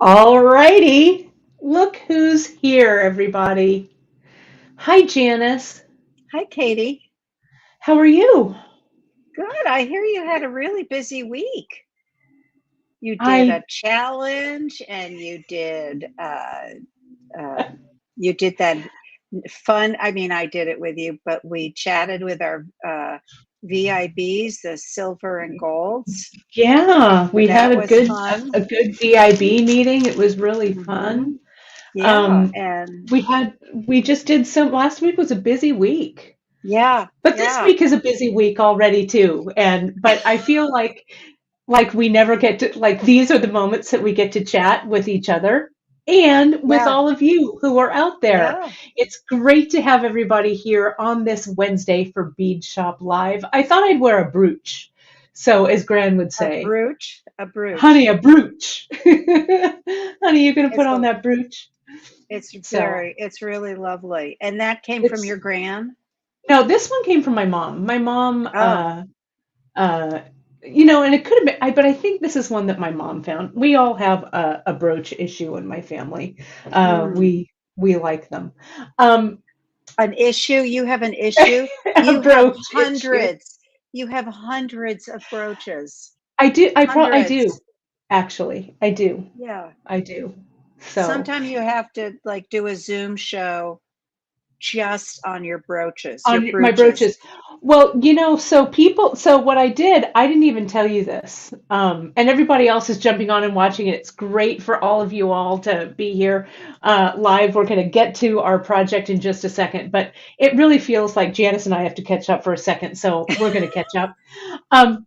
All righty. Look who's here, everybody. Hi, Janice. Hi, Katie. How are you? Good. I hear you had a really busy week. You did I a challenge and uh, you did that fun. I mean, I did it with you, but we chatted with our VIBs, the silver and golds. yeah, we had That a was good fun. a good VIB meeting. It was really hmm fun. Yeah, Um, and we just did some last week was a busy week. yeah, But this yeah. week is a busy week already too. But I feel like we never get to like these are the moments that we get to chat with each other and with Yeah, all of you who are out there. yeah. It's great to have everybody here on this Wednesday for Bead Shop Live. I thought I'd wear a brooch. So as Gran would A say, brooch, a honey, brooch. a brooch. Honey, you gonna put It's on a, that brooch? So it's really lovely. And that came from it's your gran? no, this one came from my mom. My mom Oh, uh, and it could have been, but I think this is one that my mom found. We all have a brooch issue in my family. Uh, mm. we we like them. Um, An issue? You have an issue? a You have brooch issue. hundreds. You have hundreds of brooches. I do. Hundreds. Actually, I do. Yeah. I do. So Sometime you have to like do a Zoom show just on your on my brooches. brooches. Well, so what I did, I didn't even tell you this. And everybody else is jumping on and watching it. It's great for all of you all to be here live. We're going to get to our project in just a second, but it really feels like Janice and I have to catch up for a second, so we're going to catch up. Um,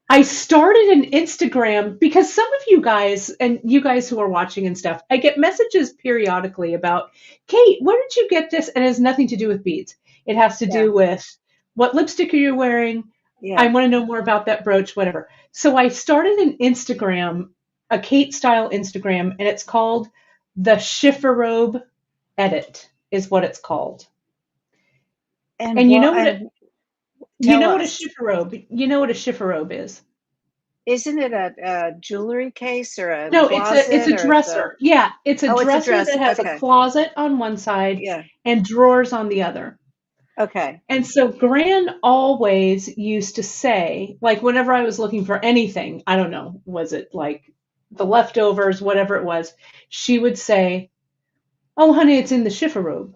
I started an Instagram because some of you guys and you guys who are watching and stuff, I get messages periodically about, Kate, where did you get this? And it has nothing to do with beads. It has to Yeah. do with what lipstick are you wearing? I Yeah. want to know more about that brooch, whatever. So I started an Instagram, a Kate style Instagram, and it's called the chifforobe edit, is what it's called. And And what and tell us. you know what a chifforobe is. Isn't it a jewelry case or a No, it's closet a or it's a dresser. Yeah, it's a oh, it's a dresser dress. that has a Okay. closet on one side Yeah. and drawers on the other. Okay. And so Gran always used to say, like whenever I was looking for anything, I don't know, was it like the leftovers, whatever it was, she would say, "Oh, honey, it's in the chifforobe."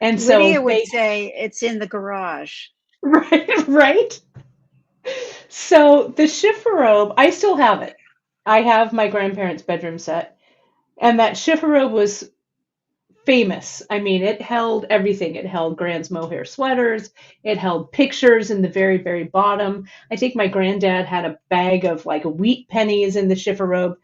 And Lydia so would they, say it's in the garage. right, right. So the chifforobe, I still have it. I have my grandparents' bedroom set, and that chifforobe was famous. I mean, it held everything. It held Grand's mohair sweaters. It held pictures in the very, very bottom. I think my granddad had a bag of like wheat pennies in the chifforobe.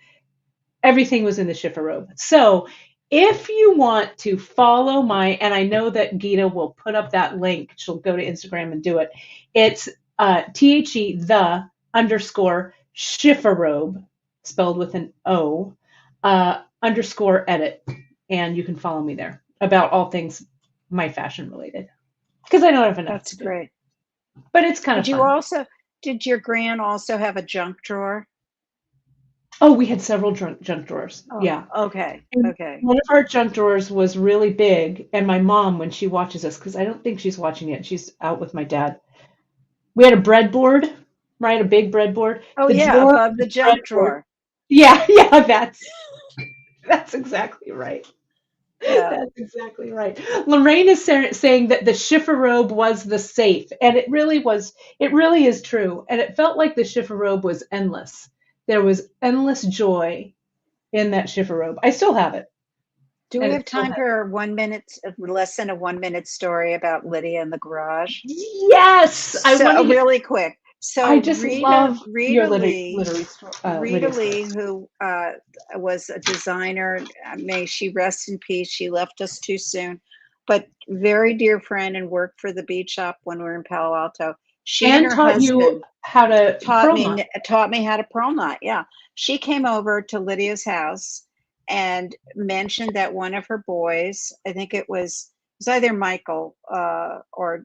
Everything was in the chifforobe. So if you want to follow and I know that Gita will put up that link. She'll go to Instagram and do it. It's the underscore chifforobe, spelled with an O, underscore edit, and you can follow me there about all things my fashion related because I don't have enough That's to do, great. but it's kind of Did you fun. also, did your gran also have a junk drawer? Oh, we had several junk drawers. Oh, Yeah. okay. And Okay. one of our junk drawers was really big, and my mom, when she watches us, because I don't think she's watching it, she's out with my dad. We had a breadboard, right? A big breadboard. Oh, The yeah, drawer above of the the junk breadboard. drawer. Yeah, yeah, that's exactly right. Yeah, That's exactly right. Lorraine is saying that the chifforobe was the safe, and it really was. It really is true, and it felt like the chifforobe was endless. There was endless joy in that chifforobe. I still have it, do we and have it still time has. for a 1 minute, less than a 1 minute story about Lydia in the garage? Yes, I want So to hear. really quick. I So just love your Rita Lydia Lee, stories. who was a designer, may she rest in peace. She left us too soon, but very dear friend and worked for the bead shop when we were in Palo Alto. She and And her taught you husband how to taught pearl me knot. taught me how to pearl knot. Yeah, she came over to Lydia's house and mentioned that one of her boys, I think it was either Michael or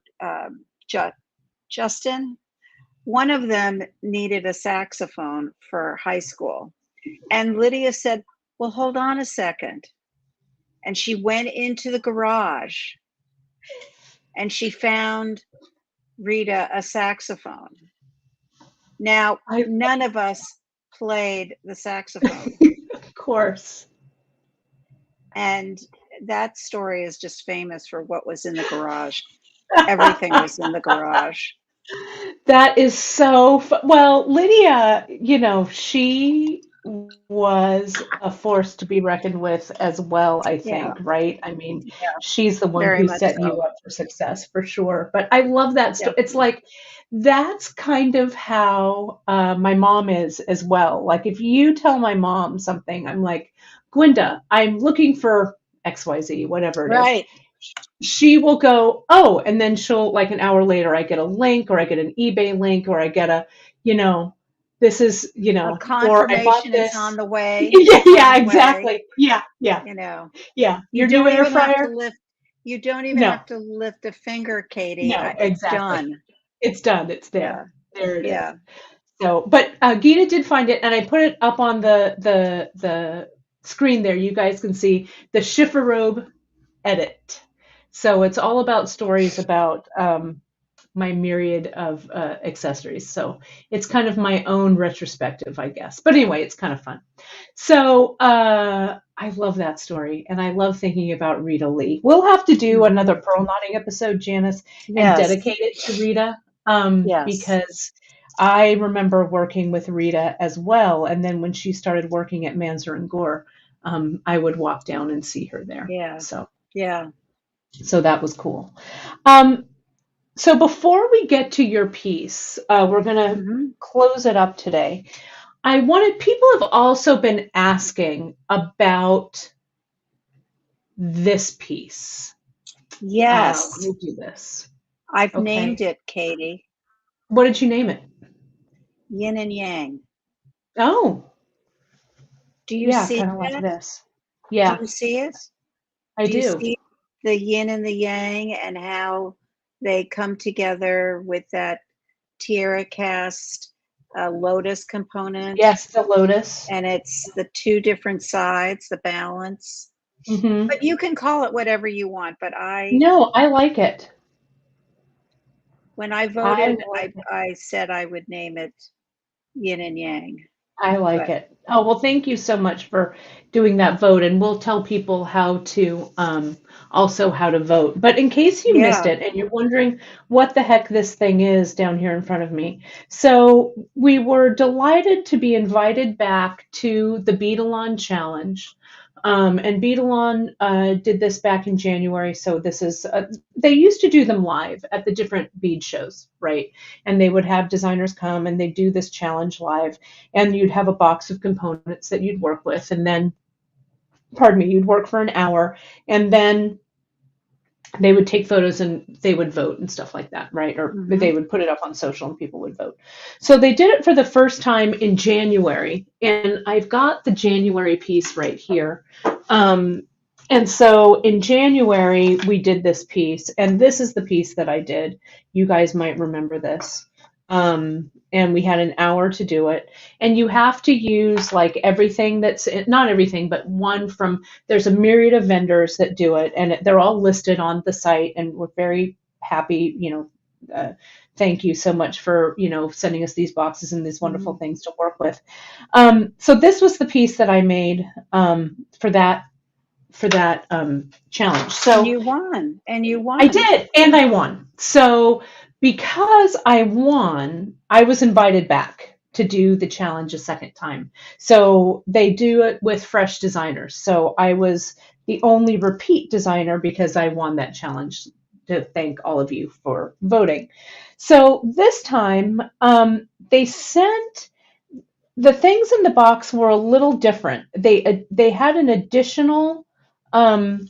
Ju- Justin, one of them needed a saxophone for high school. And Lydia said, well, hold on a second. And she went into the garage and she found Rita a saxophone. Now, I, none of us played the saxophone. of course. And that story is just famous for what was in the garage. Everything was in the garage. That is so well, Lydia, she was a force to be reckoned with as well, I Yeah, think, right? I mean, yeah, she's the one very who much set you so. up for success for sure. But I love that story. It's Definitely. like that's kind of how my mom is as well. Like if you tell my mom something, I'm like, Gwenda, I'm looking for XYZ, whatever it is. Right. She will go, oh, and then she'll like an hour later, I get a link or I get an eBay link or I get a, you know, this is, A or I bought confirmation it's on this. the way. Yeah, It's on yeah, the way. exactly. Yeah, yeah, You know, yeah. you Your new don't air even have to fryer? lift. You don't even No, have to lift a finger, Katie. no, It's exactly. done. It's done. It's there. Yeah. There it is. Yeah. So, but Gita did find it, and I put it up on the screen there. You guys can see the chifforobe edit. So it's all about stories about my myriad of accessories. So it's kind of my own retrospective, I guess. But anyway, it's kind of fun. So I love that story, and I love thinking about Rita Lee. We'll have to do Hmm. another pearl knotting episode, Janice, and Yes. dedicate it to Rita, Yes. because I remember working with Rita as well. And then when she started working at Manzer and Gore, I would walk down and see her there. Yeah. Yeah. So that was cool. Um, so before we get to your piece, we're going to Hmm. close it up today. People have also been asking about this piece. Let Yes. me do this. I've named Okay. it, Katie. What did you name it? Yin and yang. Oh, Do you yeah, see kind of like it? this. Do Yeah, you see it? I Do you do. see the yin and the yang and how they come together with that tiara cast lotus component? Yes, the lotus. And it's the two different sides, the balance. Hmm. But you can call it whatever you want. But No, I like it. when I I voted, like it. I said I would name it yin and yang. I like But it. Oh, well, thank you so much for doing that vote. And we'll tell people how to also how to vote. But in case you missed yeah. it and you're wondering what the heck this thing is down here in front of me. So we were delighted to be invited back to the Beadalon Challenge. And Beadalon did this back in January. So this is, they used to do them live at the different bead shows, right? And they would have designers come and they do this challenge live, and you'd have a box of components that you'd work with, and then pardon me, you'd work for an hour, and then they would take photos and they would vote and stuff like that, right? Or Hmm. they would put it up on social and people would vote. So they did it for the first time in January, and I've got the January piece right here. um, and so in January we did this piece, and this is the piece that I did. You guys might remember this. And we had an hour to do it, and you have to use like everything that's not everything, but one from, there's a myriad of vendors that do it, and they're all listed on the site, and we're very happy, thank you so much for, sending us these boxes and these wonderful Hmm. things to work with. So this was the piece that I made for that challenge. And So you won. And you I won. did, and I won. So because I won, I was invited back to do the challenge a second time. So they do it with fresh designers. So I was the only repeat designer because I won that challenge, to thank all of you for voting. So this time, they sent the things in the box were a little different. They had an additional um,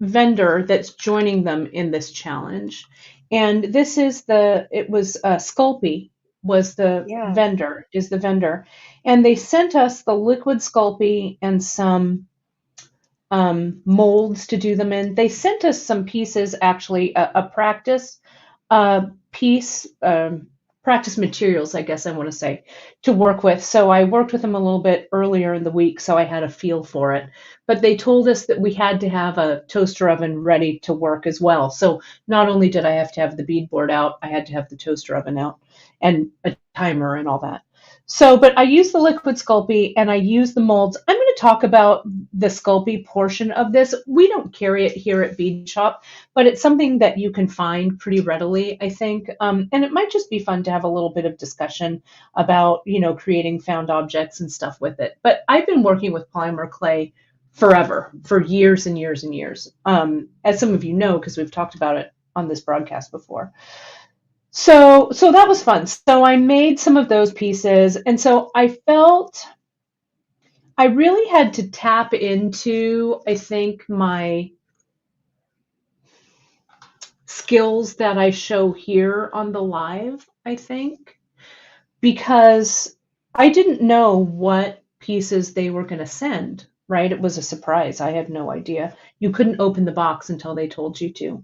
vendor that's joining them in this challenge. And this is it was Sculpey was Yeah. the vendor. And they sent us the liquid Sculpey and some molds to do them in. They sent us some pieces, actually, a practice piece. practice materials, I guess I want to say, to work with. So I worked with them a little bit earlier in the week, so I had a feel for it. But they told us that we had to have a toaster oven ready to work as well. So not only did I have to have the bead board out, I had to have the toaster oven out and a timer and all that. So, but I use the liquid Sculpey and I use the molds. I'm going to talk about the Sculpey portion of this. We don't carry it here at Bead Shop, but it's something that you can find pretty readily, I think. And it might just be fun to have a little bit of discussion about, creating found objects and stuff with it. But I've been working with polymer clay forever, for years and years and years, as some of you know, because we've talked about it on this broadcast before. So that was fun. So I made some of those pieces, and so I felt I really had to tap into, I think, my skills that I show here on the live, I think, because I didn't know what pieces they were going to send, right? It was a surprise. I had no idea. You couldn't open the box until they told you to.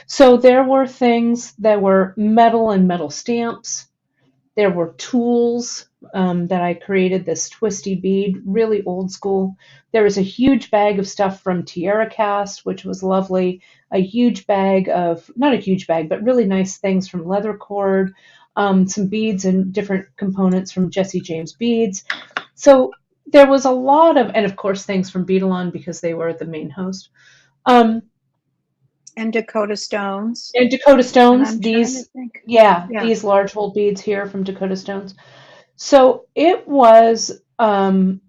So there were things that were metal and metal stamps. There were tools that I created, this twisty bead, really old school. There was a huge bag of stuff from Tierra Cast, which was lovely. A huge bag of, not a huge bag, but really nice things from Leather Cord, some beads and different components from Jesse James Beads. So there was a lot of, and of course, things from Beadalon because they were the main host. And Dakota Stones. And Dakota Stones, And these these large hole beads here from Dakota Stones. So it was a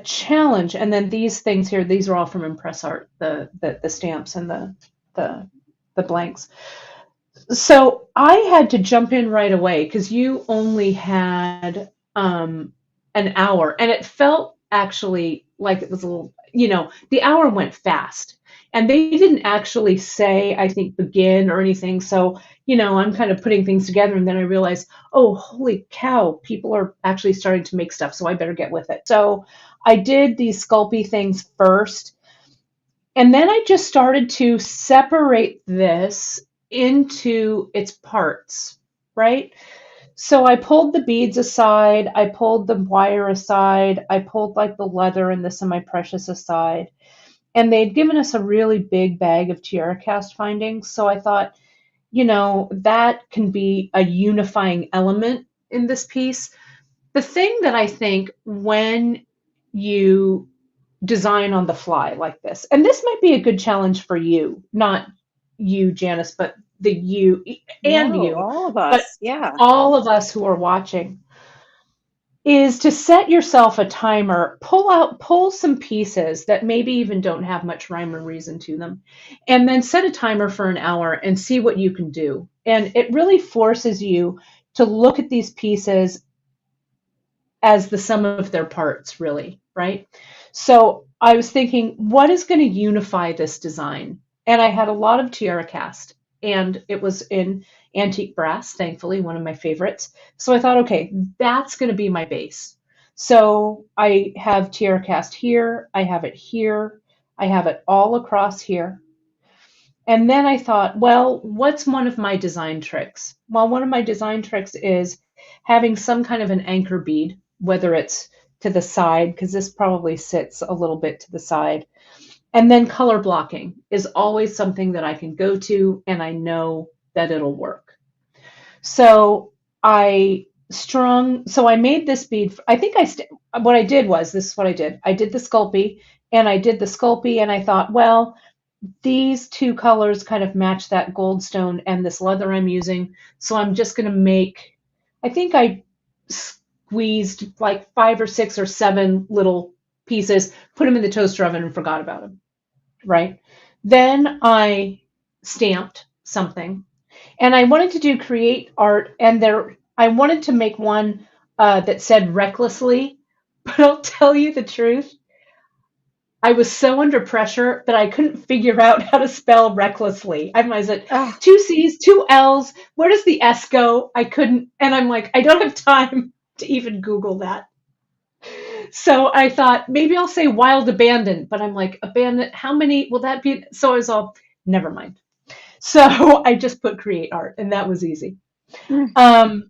challenge. And then these things here, these are all from Impress Art, the stamps and the blanks. So I had to jump in right away because you only had an hour, and it felt actually like it was a little, the hour went fast. And they didn't actually say, I think, begin or anything. So, I'm kind of putting things together. And then I realized, oh, holy cow, people are actually starting to make stuff. So I better get with it. So I did these Sculpey things first. And then I just started to separate this into its parts, right? So I pulled the beads aside. I pulled the wire aside. I pulled like the leather and the semi-precious aside. And they'd given us a really big bag of Tierra Cast findings. So I thought, that can be a unifying element in this piece. The thing that I think when you design on the fly like this, and this might be a good challenge for you, not you, Janice, but you and you, all of us, but all of us who are watching, is to set yourself a timer, pull some pieces that maybe even don't have much rhyme or reason to them, and then set a timer for an hour and see what you can do. And it really forces you to look at these pieces as the sum of their parts, really, right? So I was thinking, what is going to unify this design? And I had a lot of Tierra Cast, and it was in antique brass, thankfully, one of my favorites. So I thought, okay, that's going to be my base. So I have Tierra Cast here, I have it here, I have it all across here. And then I thought, well, what's one of my design tricks? Well, one of my design tricks is having some kind of an anchor bead, whether it's to the side, because this probably sits a little bit to the side. And then color blocking is always something that I can go to and I know that it'll work. So I made this bead. I think what I did was, this is what I did. I did the Sculpey and I thought, well, these two colors kind of match that goldstone and this leather I'm using. So I'm just going to make, I think I squeezed like 5 or 6 or 7 little pieces, put them in the toaster oven and forgot about them, right? Then I stamped something and I wanted to do create art, and I wanted to make one that said recklessly, but I'll tell you the truth. I was so under pressure that I couldn't figure out how to spell recklessly. I was like, 2 C's, 2 L's, where does the S go? I couldn't, and I'm like, I don't have time to even Google that. So I thought, maybe I'll say wild abandon, but I'm like, abandon, how many will that be? So I was all, never mind. So I just put create art, and that was easy. Mm.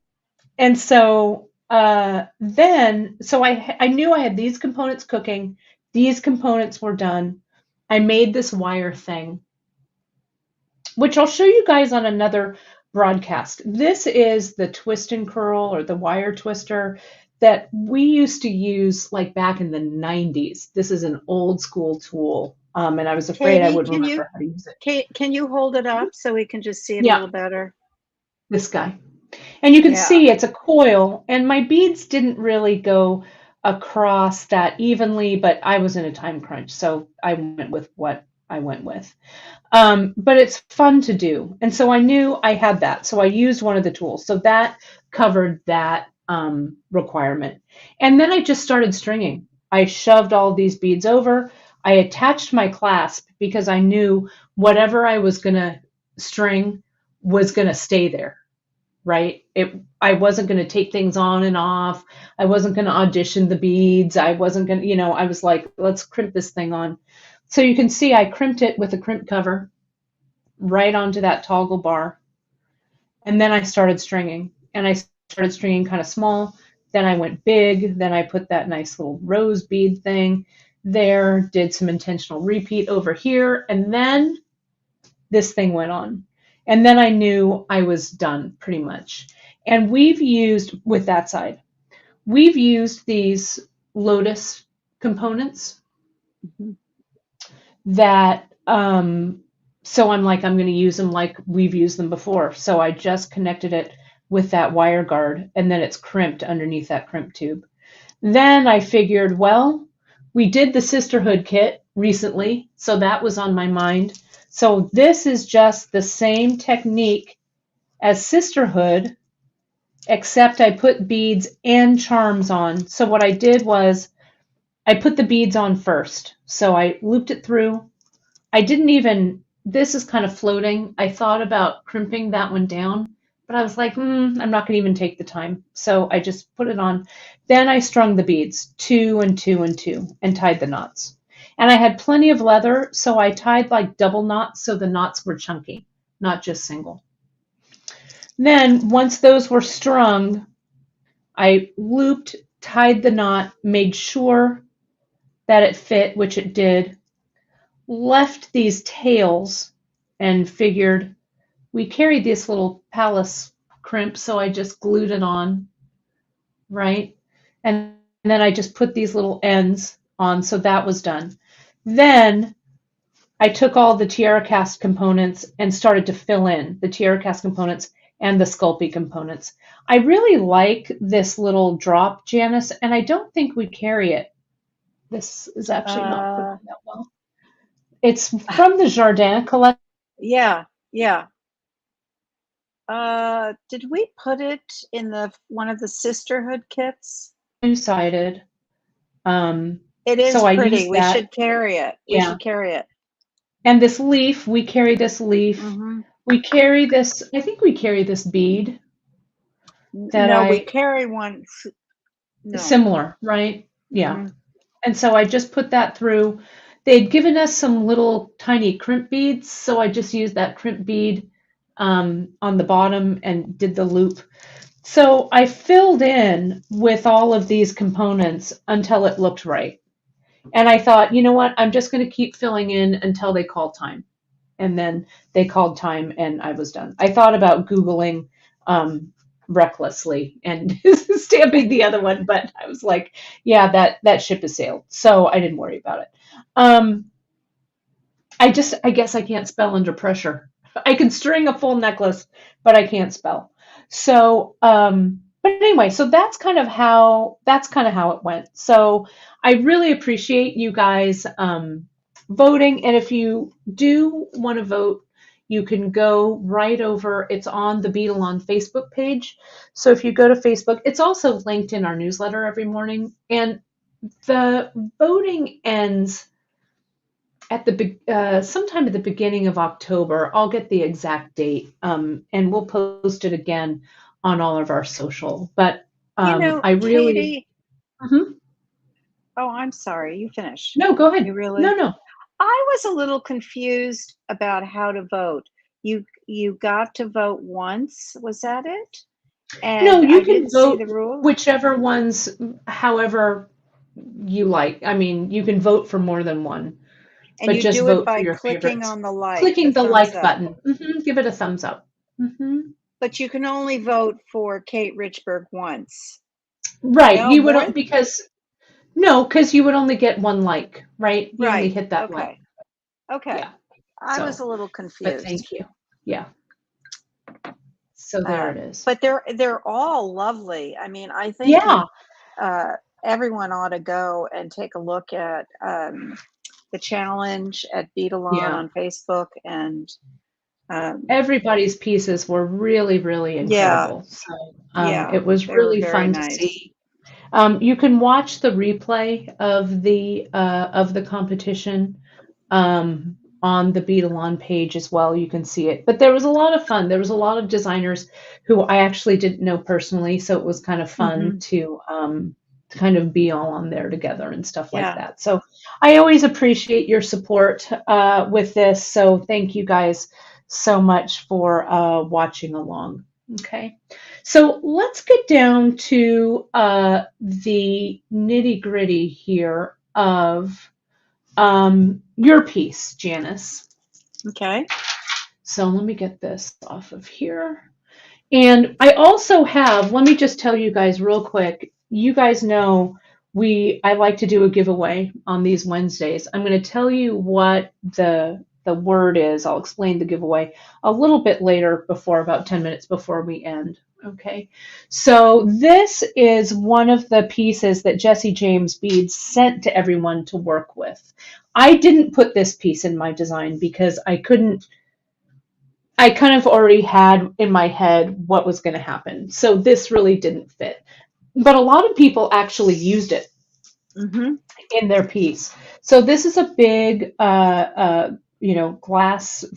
And so I knew I had these components cooking. These components were done. I made this wire thing, which I'll show you guys on another broadcast. This is the twist and curl or the wire twister that we used to use like back in the 90s. This is an old school tool. And I was afraid I Katie, wouldn't remember how to use it. Can you hold it up so we can just see it a Yeah, little better? this guy. And you can Yeah. see it's a coil, and my beads didn't really go across that evenly, but I was in a time crunch, so I went with what I went with. But it's fun to do. And so I knew I had that. So I used one of the tools. So that covered that requirement. And then I just started stringing. I shoved all these beads over. I attached my clasp because I knew whatever I was going to string was going to stay there, right? I wasn't going to take things on and off. I wasn't going to audition the beads. I wasn't going to, I was like, let's crimp this thing on. So you can see I crimped it with a crimp cover right onto that toggle bar. And then I started stringing. And I started stringing kind of small. Then I went big. Then I put that nice little rose bead thing there, did some intentional repeat over here. And then this thing went on. And then I knew I was done pretty much. And we've used, with that side, we've used these lotus components Mhm. that so I'm like, I'm going to use them like we've used them before. So I just connected it with that wire guard, and then it's crimped underneath that crimp tube. Then I figured, well, we did the sisterhood kit recently, so that was on my mind. So this is just the same technique as sisterhood, except I put beads and charms on. So what I did was I put the beads on first. So I looped it through. I didn't even, this is kind of floating. I thought about crimping that one down, but I was like, I'm not going to even take the time. So I just put it on. Then I strung the beads, two and two and two, and tied the knots. And I had plenty of leather, so I tied like double knots so the knots were chunky, not just single. Then once those were strung, I looped, tied the knot, made sure that it fit, which it did, left these tails and figured we carried this little palace crimp, so I just glued it on, right? And then I just put these little ends on, so that was done. Then I took all the tiara cast components and started to fill in the tiara cast components and the Sculpey components. I really like this little drop, Janice, and I don't think we carry it. This is actually not put Uh, on that well. It's from the Jardin collection. yeah, yeah. Did we put it in the one of the sisterhood kits? Two-sided. Um, It is so I pretty. used We that. should carry it. We Yeah. should carry it. And this leaf, we carry this leaf. Hmm. We carry this, I think we carry this bead that No, we I, carry one. No. similar, right? Yeah. Hmm. And so I just put that through. They'd given us some little tiny crimp beads, so I just used that crimp bead on the bottom and did the loop. So I filled in with all of these components until it looked right. And I thought, you know what? I'm just going to keep filling in until they call time. And then they called time and I was done. I thought about Googling um, recklessly and stamping the other one, but I was like, yeah, that ship has sailed. So I didn't worry about it. Um, I guess I can't spell under pressure. I can string a full necklace, but I can't spell. So, but anyway, so that's kind of how it went. So I really appreciate you guys voting, and if you do want to vote, you can go right over. It's on the Beadalon Facebook page. So if you go to Facebook, it's also linked in our newsletter every morning, and the voting ends at the sometime at the beginning of October. I'll get the exact date, and we'll post it again on all of our social. But I really, Katie. Mhm. Oh, I'm sorry. You finished. No, go You ahead. No, really? no. I was a little confused about how to vote. you got to vote once. Was that it? No, And you I can didn't see vote the rules. whichever ones, however you like. I mean, you can vote for more than one, And but you just do it vote for by your clicking favorites. on the like, the Clicking the thumbs like up. button. Give it a thumbs up. But you can only vote for Kate Richburg once. Right. No, You would, more. because, no, because you would only get one like, right? You only Right. hit that like. Okay. Okay. Yeah. I was So, a little but confused. thank you. Yeah. So there it is. But they're all lovely. I mean, I think Yeah. you everyone ought to go and take a look at the challenge at Beadalon Yeah. on Facebook, and Everybody's pieces were really, really yeah, incredible. So yeah, it was they were really very fun to nice. see. You can watch the replay of the competition on the Beadalon page as well. You can see it. But there was a lot of fun. There was a lot of designers who I actually didn't know personally, so it was kind of fun Hmm. to kind of be all on there together and stuff like Yeah. that. So I always appreciate your support with this. So thank you guys so much for watching along. Okay. So let's get down to the nitty gritty here of your piece, Janice. Okay. So let me get this off of here. And I also have, let me just tell you guys real quick. You guys know I like to do a giveaway on these Wednesdays. I'm going to tell you what the word is. I'll explain the giveaway a little bit later, before about 10 minutes before we end. Okay. So this is one of the pieces that Jesse James Beads sent to everyone to work with. I didn't put this piece in my design because I kind of already had in my head what was going to happen. So this really didn't fit. But a lot of people actually used it Hmm. in their piece. So this is a big,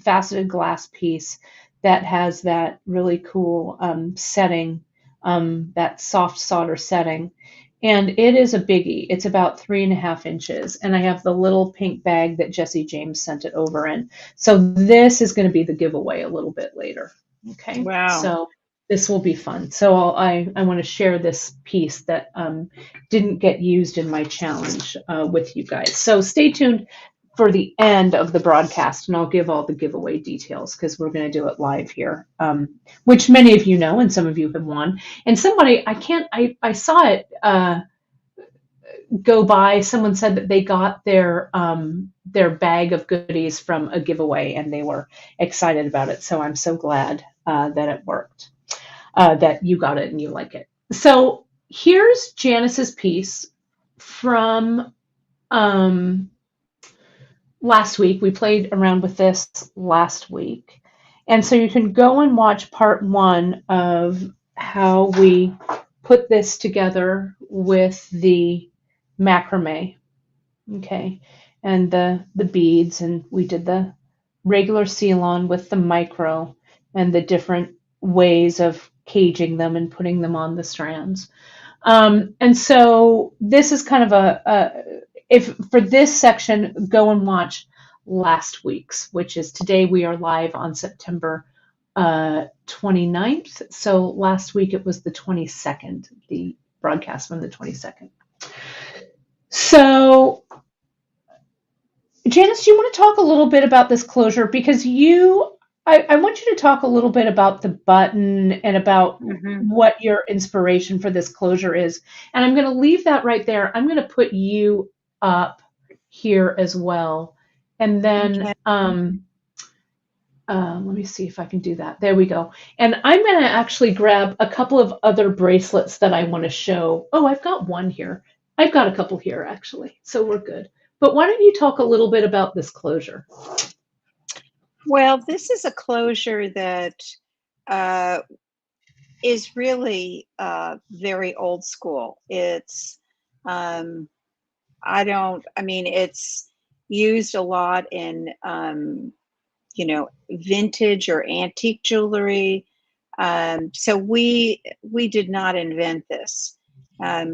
faceted glass piece that has that really cool setting, that soft solder setting. And it is a biggie. It's about 3.5 inches. And I have the little pink bag that Jesse James sent it over in. So this is going to be the giveaway a little bit later. Okay. Wow. So this will be fun. So I want to share this piece that didn't get used in my challenge with you guys. So stay tuned for the end of the broadcast, and I'll give all the giveaway details because we're going to do it live here, which many of you know, and some of you have won. And somebody, I saw it go by. Someone said that they got their bag of goodies from a giveaway, and they were excited about it. So I'm so glad that it worked, that you got it and you like it. So here's Janice's piece from last week. We played around with this last week. And so you can go and watch part one of how we put this together with the macrame. Okay. And the beads, and we did the regular seal-on with the micro and the different ways of caging them and putting them on the strands. And so this is kind of if for this section, go and watch last week's, which is today. We are live on September 29th. So last week it was the 22nd, the broadcast from the 22nd. So Janice, do you want to talk a little bit about this closure? Because I want you to talk a little bit about the button and about Hmm. what your inspiration for this closure is. And I'm going to leave that right there. I'm going to put you up here as well. And then Okay. let me see if I can do that. There we go. And I'm going to actually grab a couple of other bracelets that I want to show. Oh, I've got one here. I've got a couple here, actually. So we're good. But why don't you talk a little bit about this closure? Well, this is a closure that uh, is really very old school. It's I mean, it's used a lot in vintage or antique jewelry. So we did not invent this.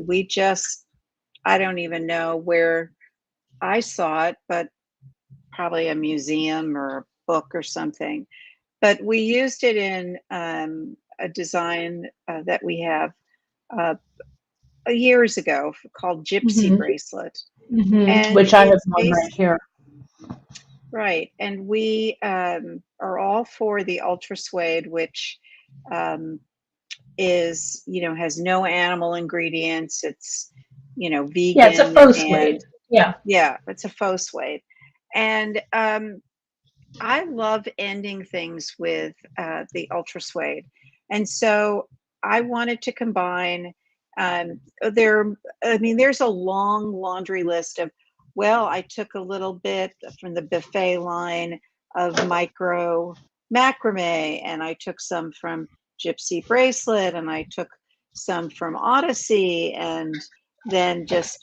We just, I don't even know where I saw it, but probably a museum or a book or something. but we used it in a design that we have uh, years ago called Gypsy Hmm. bracelet. Hmm. And Which I have it's one right based here. right. And we are all for the UltraSuede, which um, is, has no animal ingredients. It's, Yeah, it's a vegan, faux suede. and Yeah. yeah, it's a faux suede. And I love ending things with the UltraSuede. And so I wanted to combine, there, I mean, there's a long laundry list of, well, I took a little bit from the buffet line of micro macrame, and I took some from Gypsy bracelet, and I took some from Odyssey, and then just,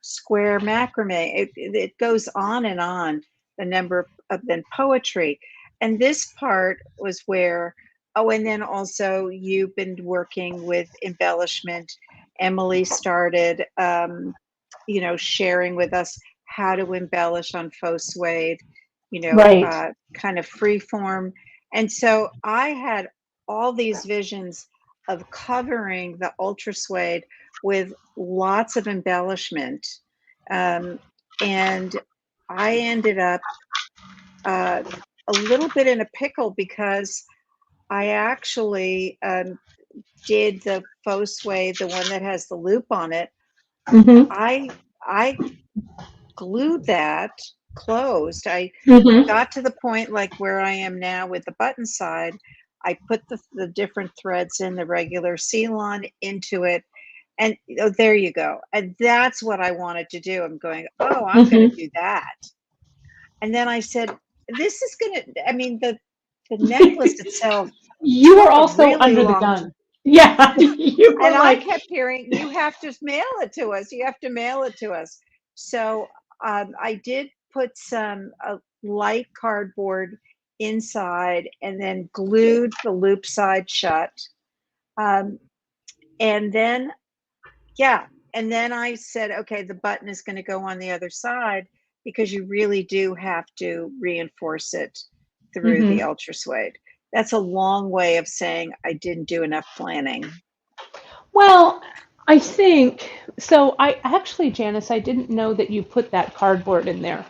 square macrame. It goes on and on, the number of then poetry. And this part was where, oh, and then also you've been working with embellishment. Emily started, sharing with us how to embellish on faux suede, Right. kind of free form. And so I had all these visions of covering the ultra suede with lots of embellishment. Um, and I ended up uh, a little bit in a pickle because I actually did the faux suede, the one that has the loop on it. Hmm. I glued that closed. I Hmm. got to the point like where I am now with the button side. I put the different threads in the regular C-line into it, and there you go. And that's what I wanted to do. I'm going, oh, I'm going to Hmm. do that. And then I said, this is going to, I mean, the necklace itself You were took a also really under the long gun. Yeah, you were and I like, kept hearing, you have to mail it to us. You have to mail it to us. So I did put some light cardboard inside and then glued the loop side shut. Um, and then, yeah. And then I said, okay, the button is going to go on the other side because you really do have to reinforce it through the hmm. ultra suede. That's a long way of saying I didn't do enough planning. Well, I think so. I actually, Janice, I didn't know that you put that cardboard in there,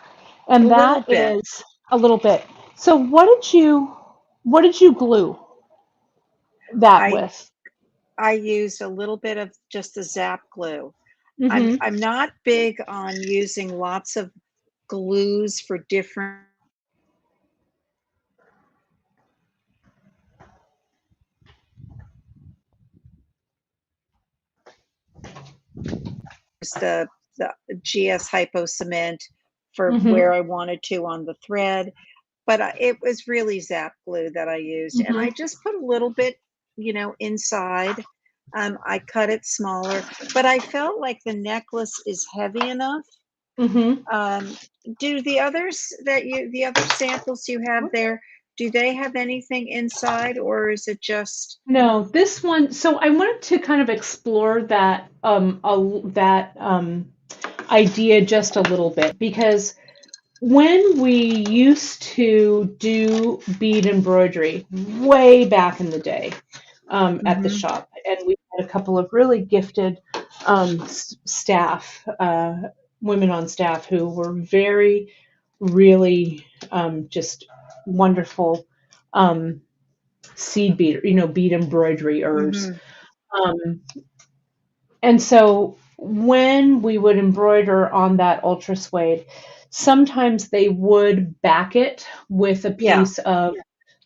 A and little that bit. is a little bit. So, what did you glue that I with? I used a little bit of just the Zap glue. I'm Hmm. I'm not big on using lots of glues for different the GS hypo cement for Hmm. where I wanted to on the thread, but it was really Zap glue that I used, and I Hmm. just put a little bit, inside. I cut it smaller, but I felt like the necklace is heavy enough. Hmm. Um, do the other samples you have there, do they have anything inside, or is it just, No, this one. So I wanted to kind of explore that idea just a little bit because when we used to do bead embroidery way back in the day at the mm-hmm, shop, and we had a couple of really gifted staff, women on staff who were very, really just wonderful um, seed beater, bead embroideryers. mm-hmm, Um, and so when we would embroider on that ultra suede, sometimes they would back it with a yeah, piece of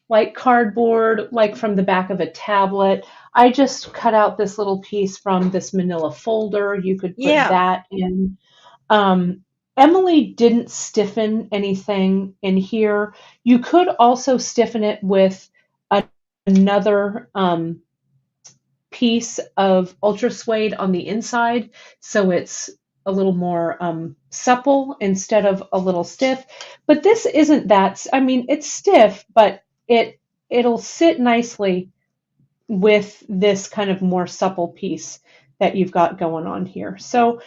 like cardboard, like from the back of a tablet. I just cut out this little piece from this manila folder. You could put yeah, that in. Um, Emily didn't stiffen anything in here. You could also stiffen it with another piece of ultra suede on the inside, so it's a little more supple instead of a little stiff. But this isn't that. I mean, it's stiff, but it'll sit nicely with this kind of more supple piece that you've got going on here. So,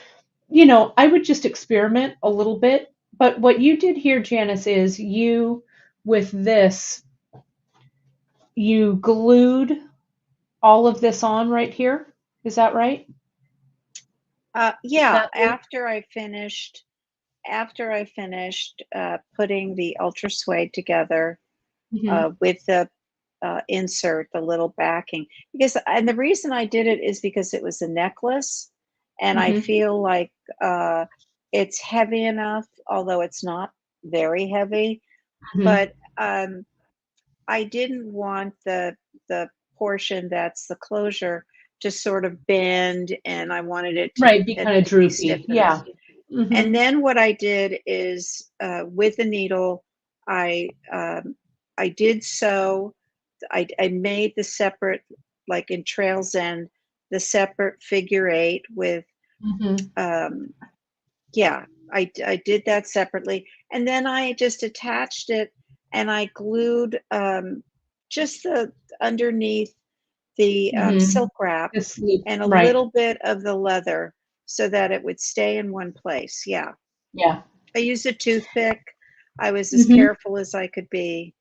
I would just experiment a little bit. But what you did here, Janice, is you with this you glued all of this on right here. Is that right? Is Yeah, that the? after I finished putting the UltraSuede together Mhm. with the insert, the little backing, and the reason I did it is because it was a necklace, and I Mhm. feel like it's heavy enough, although it's not very heavy, Mhm. but I didn't want the portion that's the closure to sort of bend, and I wanted Right, be kind of it to be droopy. stiffened. Yeah. And Mhm. then what I did is with the needle, I did sew. I made the separate, like in Trail's End, the separate figure eight with Mhm. um, yeah, I did that separately, and then I just attached it, and I glued just the underneath the Mhm. silk wrap This loop, and a right. little bit of the leather so that it would stay in one place. Yeah, Yeah. I used a toothpick. I was as Mhm. careful as I could be.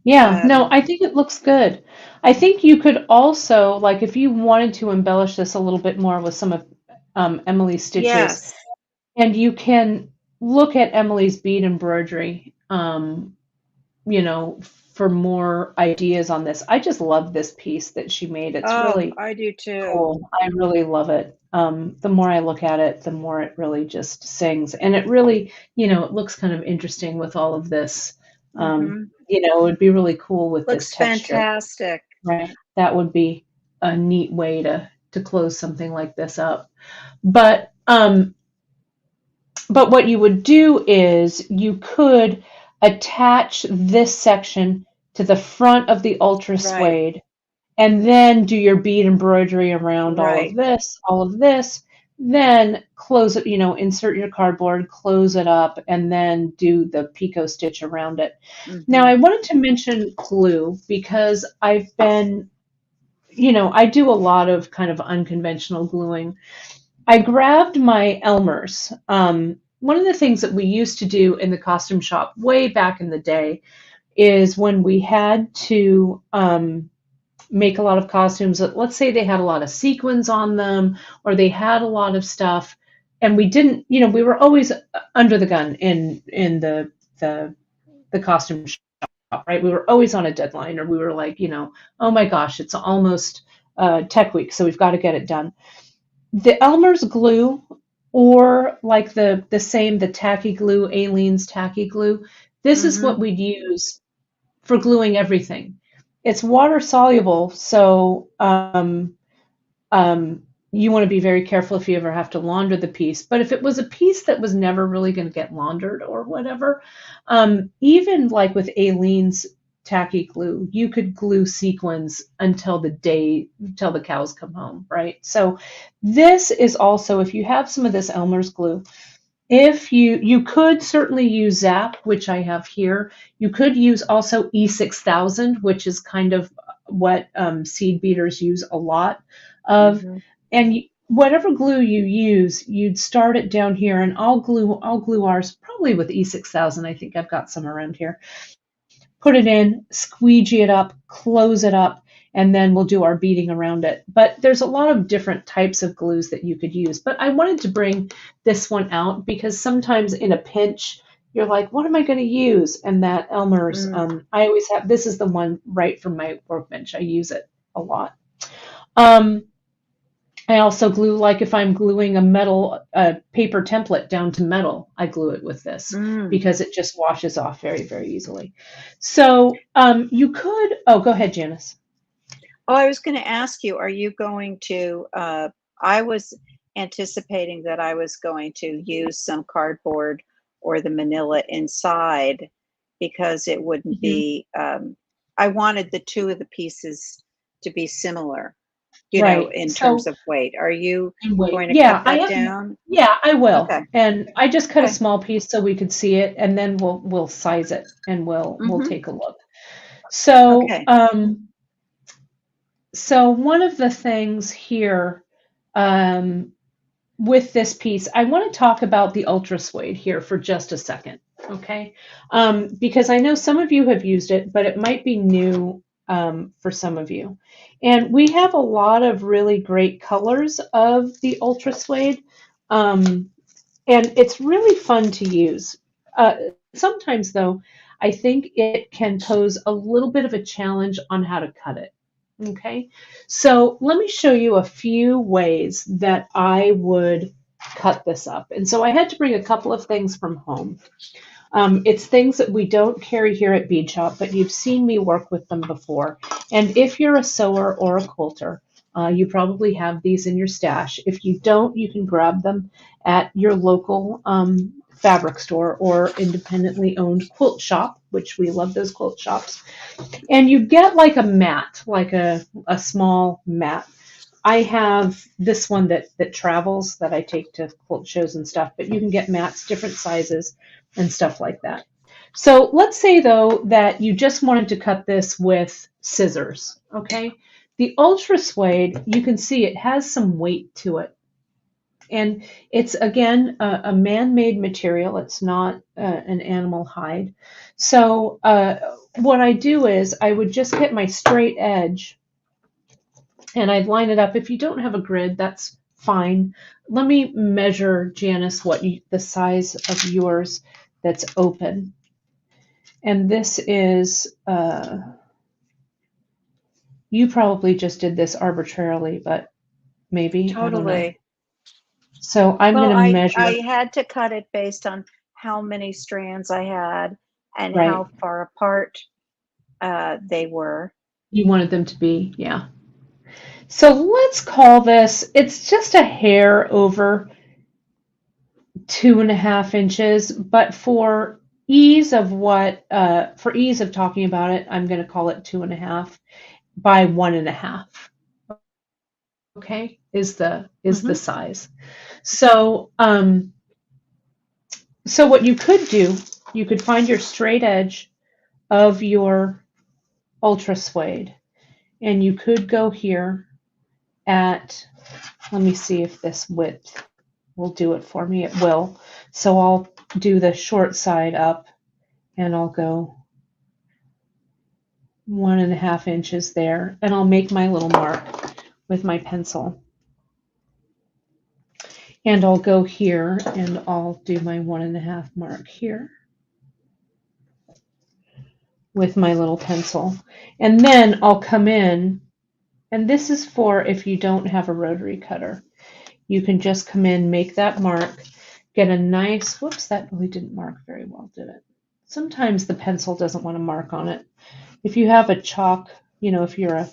Yeah, no, Um, I think it looks good. I think you could also, like, if you wanted to embellish this a little bit more with some of Emily's stitches, yes. and you can look at Emily's bead embroidery, for more ideas on this. I just love this piece that she made. It's Oh, really I do too. cool. I really love it. The more I look at it, the more it really just sings. And it really, it looks kind of interesting with all of this. Hmm. It would be really cool with this Looks texture, fantastic. right? That would be a neat way to close something like this up. But what you would do is you could attach this section to the front of the ultra Right, suede and then do your bead embroidery around right. all of this, then close it, insert your cardboard, close it up, and then do the picot stitch around it. Now, Hmm. I wanted to mention glue because I do a lot of kind of unconventional gluing. I grabbed my Elmer's. One of the things that we used to do in the costume shop way back in the day is when we had to make a lot of costumes. Let's say they had a lot of sequins on them, or they had a lot of stuff, and we didn't. We were always under the gun in the costume shop, right? We were always on a deadline, or we were like, oh my gosh, it's almost tech week, so we've got to get it done. The Elmer's glue, or like the tacky glue, Aleene's tacky glue. This is Hmm. what we'd use for gluing everything. It's water soluble, so you want to be very careful if you ever have to launder the piece. But if it was a piece that was never really going to get laundered or whatever, even like with Aleene's tacky glue, you could glue sequins until the cows come home, right? So this is also, if you have some of this Elmer's glue, if you could certainly use Zap, which I have here. You could use also E6000, which is kind of what seed beaters use a lot of. Hmm. And whatever glue you use, you'd start it down here, and I'll glue ours probably with E6000. I think I've got some around here. Put it in, squeegee it up, close it up, and then we'll do our beading around it. But there's a lot of different types of glues that you could use. But I wanted to bring this one out because sometimes in a pinch, you're like, what am I going to use? And that Elmer's, Mm. I always have, this is the one right from my workbench. I use it a lot. Um, I also glue, like if I'm gluing a paper template down to metal, I glue it with this Mm. because it just washes off very, very easily. So you could, oh, go ahead, Janice. Oh, I was going to ask you, are you going to, I was anticipating that I was going to use some cardboard or the manila inside because it wouldn't Mhm. be, I wanted the two of the pieces to be similar, Right. in terms So, of weight. Are you and wait, going to cut yeah, I that have, down? yeah, I will. Okay. And I just cut a Okay. small piece so we could see it, and then we'll size it and we'll Mm-hmm. take a look. So, Okay. so one of the things here, um, with this piece, I want to talk about the Ultra Suede here for just a second, okay? Because I know some of you have used it, but it might be new for some of you. And we have a lot of really great colors of the UltraSuede, and it's really fun to use. Sometimes, though, I think it can pose a little bit of a challenge on how to cut it. Okay, so let me show you a few ways that I would cut this up. And so I had to bring a couple of things from home. It's things that we don't carry here at Bead Shop, but you've seen me work with them before. And if you're a sewer or a quilter, you probably have these in your stash. If you don't, you can grab them at your local fabric store or independently owned quilt shop, which we love those quilt shops. And you get like a mat, like a small mat. I have this one that travels that I take to quilt shows and stuff, but you can get mats, different sizes and stuff like that. So let's say though that you just wanted to cut this with scissors, okay? The UltraSuede, you can see it has some weight to it. And it's, again, a man-made material. It's not an animal hide. So what I do is I would just get my straight edge and I'd line it up. If you don't have a grid, that's fine. Let me measure, Janice, the size of yours that's open. And this is, you probably just did this arbitrarily, but maybe, I don't know. Totally. So I'm going to measure. I had to cut it based on how many strands I had and Right. how far apart they were. You wanted them to be, yeah. So let's call this, it's just a hair over 2.5 inches, but for ease of talking about it, I'm going to call it 2.5 by 1.5. Okay, is the size. So so what you could do, you could find your straight edge of your UltraSuede, and you could go here at, let me see if this width will do it for me. It will. So I'll do the short side up and I'll go 1.5 inches there, and I'll make my little mark with my pencil. And I'll go here and I'll do my 1.5 mark here with my little pencil. And then I'll come in, and this is for if you don't have a rotary cutter. You can just come in, make that mark, get a nice, whoops, that really didn't mark very well, did it? Sometimes the pencil doesn't want to mark on it. If you have a chalk, if you're a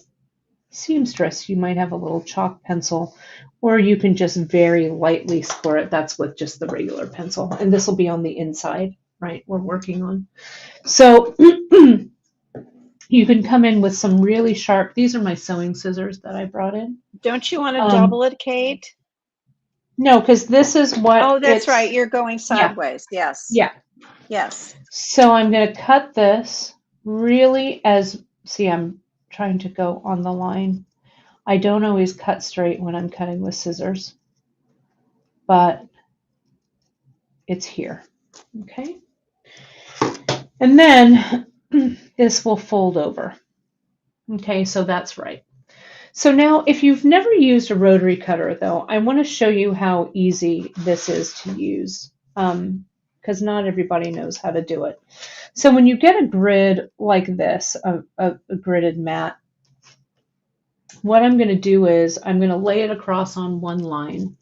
seamstress, you might have a little chalk pencil, or you can just very lightly score it. That's with just the regular pencil. And this will be on the inside, right, we're working on. So you can come in with some really sharp, these are my sewing scissors that I brought in. Don't you want to double it, Kate? No, because this is what. Oh, that's right. You're going sideways. Yeah. Yes. Yeah. Yes. So I'm going to cut this really see, I'm trying to go on the line. I don't always cut straight when I'm cutting with scissors, but it's here. Okay. And then this will fold over. Okay, so that's right. So now, if you've never used a rotary cutter, though, I want to show you how easy this is to use, because not everybody knows how to do it. So when you get a grid like this, a gridded mat, what I'm going to do is I'm going to lay it across on one line.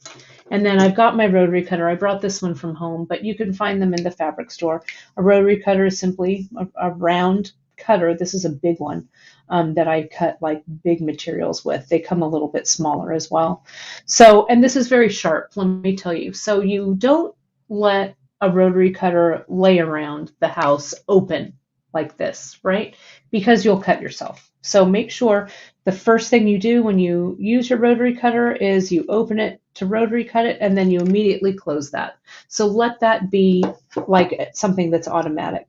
And then I've got my rotary cutter. I brought this one from home, but you can find them in the fabric store. A rotary cutter is simply a round cutter. This is a big one that I cut like big materials with. They come a little bit smaller as well. So, and this is very sharp, let me tell you. So you don't let a rotary cutter lay around the house open like this, right? Because you'll cut yourself. So make sure the first thing you do when you use your rotary cutter is you open it to rotary cut it, and then you immediately close that. So let that be like something that's automatic.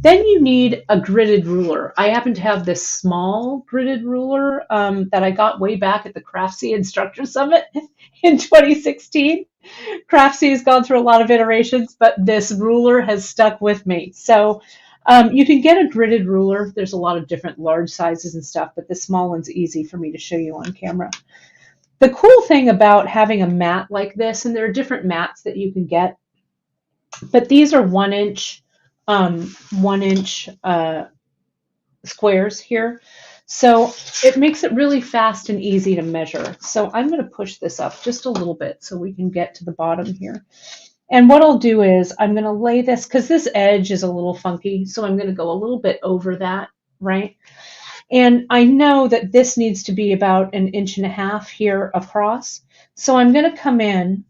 Then you need a gridded ruler. I happen to have this small gridded ruler that I got way back at the Craftsy Instructor Summit in 2016. Craftsy has gone through a lot of iterations, but this ruler has stuck with me. So You can get a gridded ruler. There's a lot of different large sizes and stuff, but the small one's easy for me to show you on camera. The cool thing about having a mat like this, and there are different mats that you can get, but these are 1 inch, 1 inch squares here. So it makes it really fast and easy to measure. So I'm going to push this up just a little bit so we can get to the bottom here. And what I'll do is I'm going to lay this, because this edge is a little funky, so I'm going to go a little bit over that, right? And I know that this needs to be about 1.5 inches here across. So I'm going to come in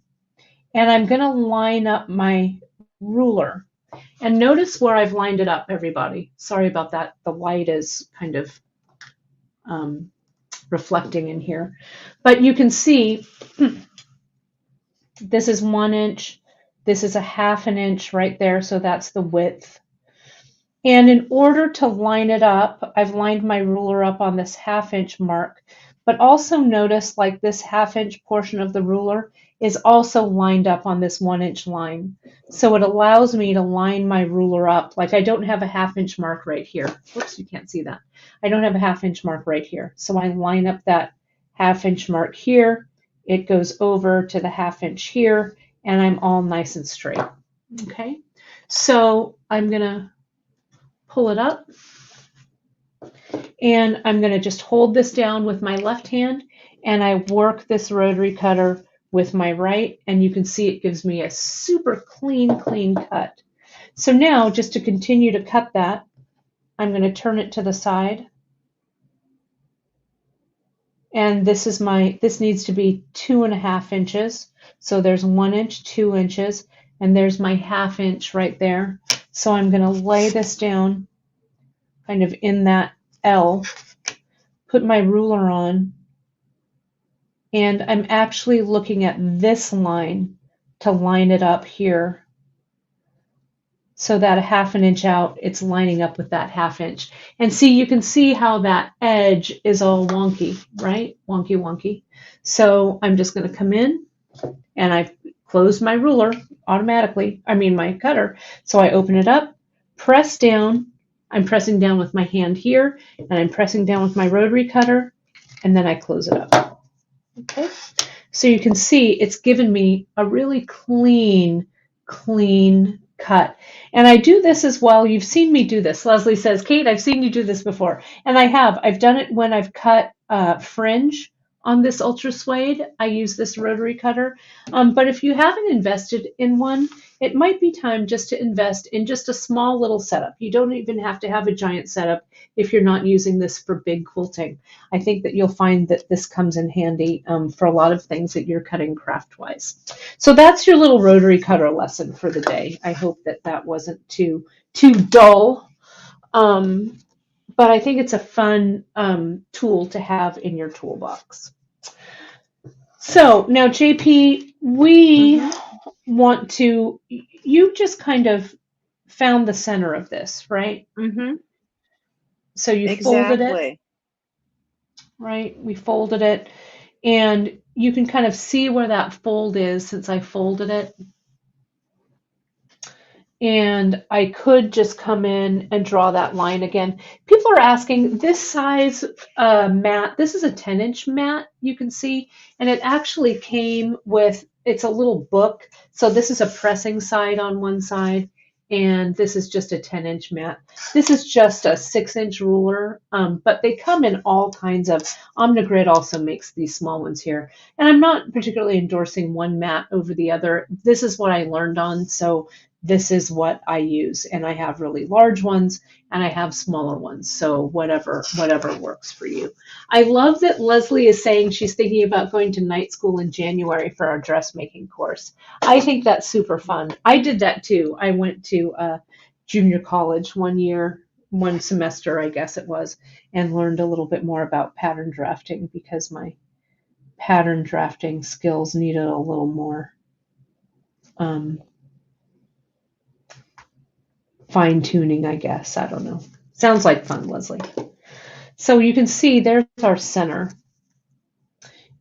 and I'm going to line up my ruler. And notice where I've lined it up, everybody. Sorry about that. The light is kind of reflecting in here. But you can see this is 1 inch. This is 1/2 inch right there. So that's the width. And in order to line it up, I've lined my ruler up on this 1/2 inch mark, but also notice like this 1/2 inch portion of the ruler is also lined up on this 1 inch line. So it allows me to line my ruler up. Like I don't have a 1/2 inch mark right here. Whoops, you can't see that. I don't have a 1/2 inch mark right here. So I line up that 1/2 inch mark here. It goes over to the 1/2 inch here, and I'm all nice and straight. Okay, so I'm gonna pull it up, and I'm going to just hold this down with my left hand, and I work this rotary cutter with my right, and you can see it gives me a super clean cut. So now, just to continue to cut that, I'm going to turn it to the side, and this needs to be 2.5 inches. So there's 1 inch, 2 inches, and there's my 1/2 inch right there. So I'm going to lay this down kind of in that L, put my ruler on, and I'm actually looking at this line to line it up here so that 1/2 inch out, it's lining up with that 1/2 inch. And see, you can see how that edge is all wonky, right? Wonky. So I'm just going to come in, and I've closed my ruler automatically, my cutter. So I open it up, press down. I'm pressing down with my hand here, and I'm pressing down with my rotary cutter, and then I close it up. Okay, so you can see it's given me a really clean cut. And I do this as well. You've seen me do this. Leslie says, Kate, I've seen you do this before. And I have. I've done it when I've cut fringe on this UltraSuede. I use this rotary cutter. But if you haven't invested in one, it might be time just to invest in just a small little setup. You don't even have to have a giant setup if you're not using this for big quilting. I think that you'll find that this comes in handy for a lot of things that you're cutting craft-wise. So that's your little rotary cutter lesson for the day. I hope that that wasn't too dull. But I think it's a fun tool to have in your toolbox. So now, JP, we want to, you just kind of found the center of this, right? Mm-hmm. So you folded it, right? We folded it, and you can kind of see where that fold is since I folded it. And I could just come in and draw that line again. People are asking, this size mat, this is a 10-inch mat, you can see, and it actually came with, it's a little book. So this is a pressing side on one side, and this is just a 10-inch mat. This is just a 6-inch ruler, but they come in all kinds of, Omnigrid also makes these small ones here. And I'm not particularly endorsing one mat over the other. This is what I learned on, so this is what I use, and I have really large ones and I have smaller ones. So whatever works for you. I love that Leslie is saying she's thinking about going to night school in January for our dressmaking course. I think that's super fun. I did that too. I went to junior college one semester, I guess it was, and learned a little bit more about pattern drafting because my pattern drafting skills needed a little more fine-tuning, I guess. I don't know. Sounds like fun, Leslie. So you can see there's our center.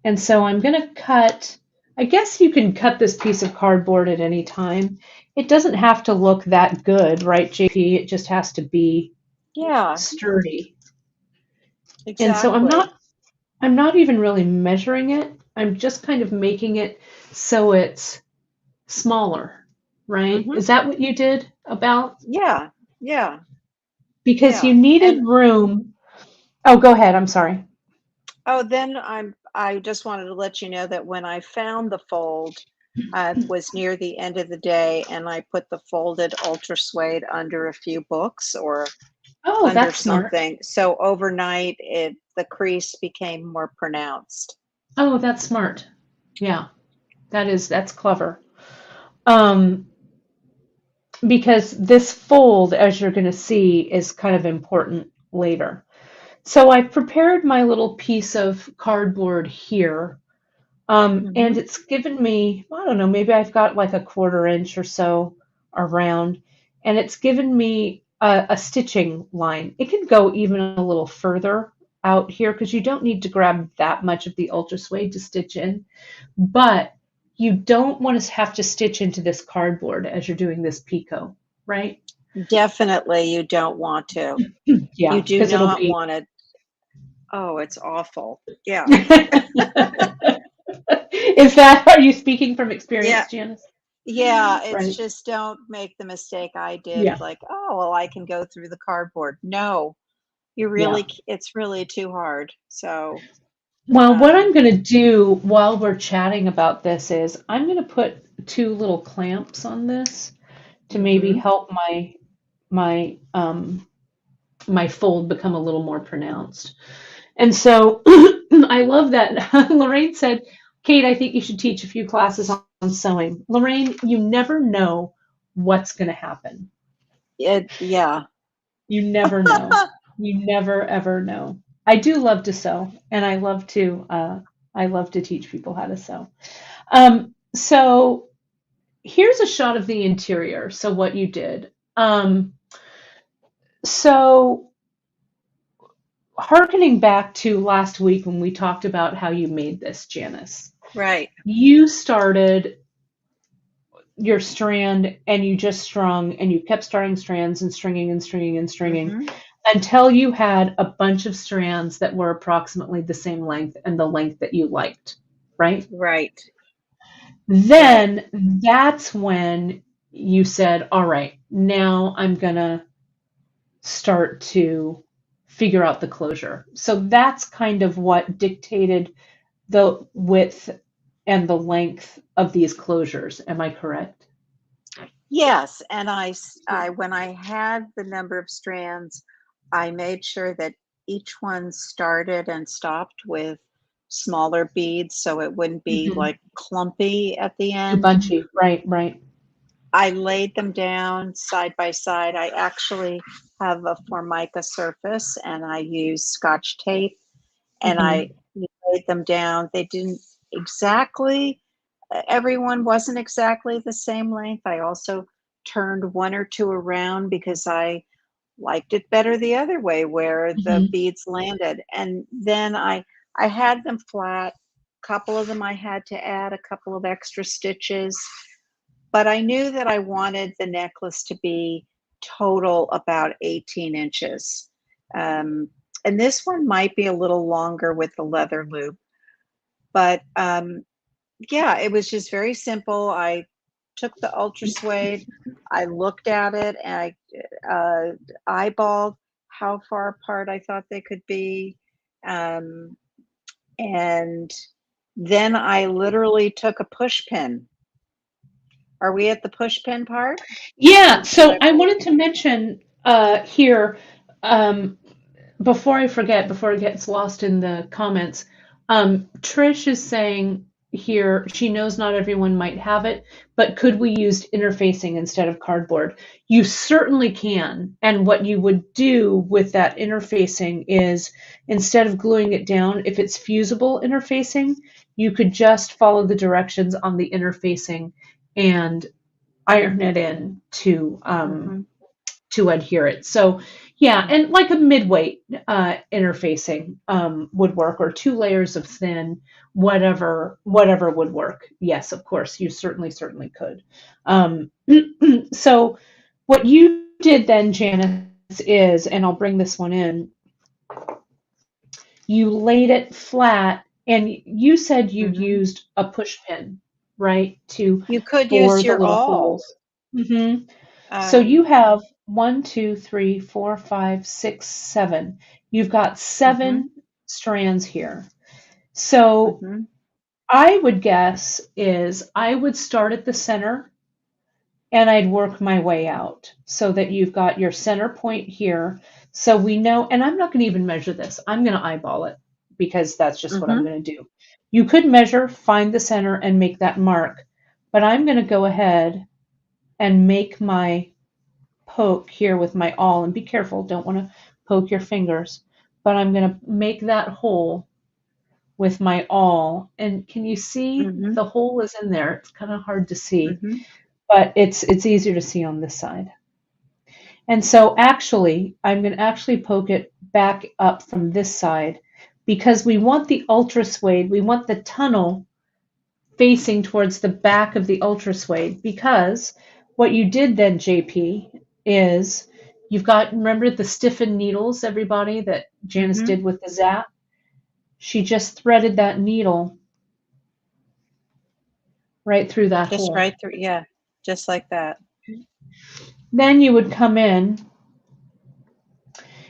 And so I'm going to cut, I guess you can cut this piece of cardboard at any time. it doesn't have to look that good, right, JP? It just has to be Yeah, sturdy. And so exactly. I'm not even really measuring it. I'm just kind of making it so it's smaller, right? Hmm. Is that what you did about? Yeah, yeah, Because you yeah. needed And room. Oh, go ahead. I'm sorry. oh, then I just wanted to let you know that when I found the fold, I was near the end of the day and I put the folded ultra suede under a few books or Oh, under that's smart. something. So overnight the crease became more pronounced. Oh, that's smart. Yeah, that's clever. Um, because this fold, as you're going to see, is kind of important later. So I've prepared my little piece of cardboard here. And Hmm. it's given me, I don't know, maybe I've got like a 1/4 inch or so around, and it's given me a stitching line. It can go even a little further out here because you don't need to grab that much of the ultra suede to stitch in, but you don't want to have to stitch into this cardboard as you're doing this picot, right? Definitely you don't want to. You Yeah, do because it'll not be. want to. Oh, it's awful. Yeah. Is that, are you speaking from Yeah. experience, Janice? Yeah, it's Right. just don't make the mistake I did, Yeah. like, "Oh, well, I can go through the cardboard." No, you Yeah. really it's really too hard. So, Well, what I'm um, going to do while we're chatting about this is I'm going to put two little clamps on this to maybe mhm. help my my fold become a little more pronounced. And so I love that Lorraine said, "Kate, I think you should teach a few classes on sewing." Lorraine, you never know what's going to happen. Yeah. You never know. You never ever know. I do love to sew, and I love to teach people how to sew. So here's a shot of the interior. So what you did. So Harkening back to last week when we talked about how you made this, Janice, Right. you started your strand and you just strung and you kept starting strands and stringing and stringing and stringing Mhm. until you had a bunch of strands that were approximately the same length and the length that you liked, right? Right. Right. Then that's when you said, all right, now I'm going to start to figure out the closure. So that's kind of what dictated the width and the length of these closures. Am I correct? Yes, and I when I had the number of strands, I made sure that each one started and stopped with smaller beads so it wouldn't be, Mhm. like, clumpy at the Too end. bunchy. Right, right. I laid them down side by side. I actually have a Formica surface, and I used Scotch tape, and I Hmm. laid them down. They didn't exactly everyone wasn't exactly the same length. I also turned one or two around because I liked it better the other way where the Hmm. beads landed. And then I had them flat. A couple of them I had to add a couple of extra stitches, but I knew that I wanted the necklace to be total about 18 inches. Um, and this one might be a little longer with the leather loop, but yeah, it was just very simple. I took the ultra suede, I looked at it, and I eyeballed how far apart I thought they could be. Um, and then I literally took a push pin. Are we at the push pin part? Yeah, Should so I I pull? wanted to mention here, um, before I forget, before it gets lost in the comments, Trish is saying here she knows not everyone might have it, but could we use interfacing instead of cardboard? You certainly can. And what you would do with that interfacing is instead of gluing it down, if it's fusible interfacing, you could just follow the directions on the interfacing and iron it in Mhm. to adhere it. So Yeah, and like a mid-weight interfacing would work, or 2 layers of thin, whatever would work. Yes, of course, you certainly could. Um, so what you did then, Janice, is, and I'll bring this one in, you laid it flat, and you said you Hmm. used a push pin, right, to You could use bore the your little awl. holes. Hmm. So Um, you have 1, 2, 3, 4, 5, 6, 7. You've got hmm 7 strands here. So hmm I would guess is I would start at the center and I'd work my way out so that you've got your center point here. So we know, and I'm not going to even measure this. I'm going to eyeball it because that's just what I'm hmm going to do. You could measure, find the center, and make that mark, but I'm going to go ahead and make my poke here with my awl, and be careful, don't want to poke your fingers, but I'm going to make that hole with my awl. And can you see hmm the hole is in there? It's kind of hard to see, hmm but it's easier to see on this side. And so actually, I'm going to actually poke it back up from this side because we want the UltraSuede, we want the tunnel facing towards the back of the UltraSuede, because what you did then, JP, is you've got, remember the stiffened needles, everybody, that Janice hmm did with the zap? She just threaded that needle right through that Just hole. right through. Yeah, just like that. Then you would come in,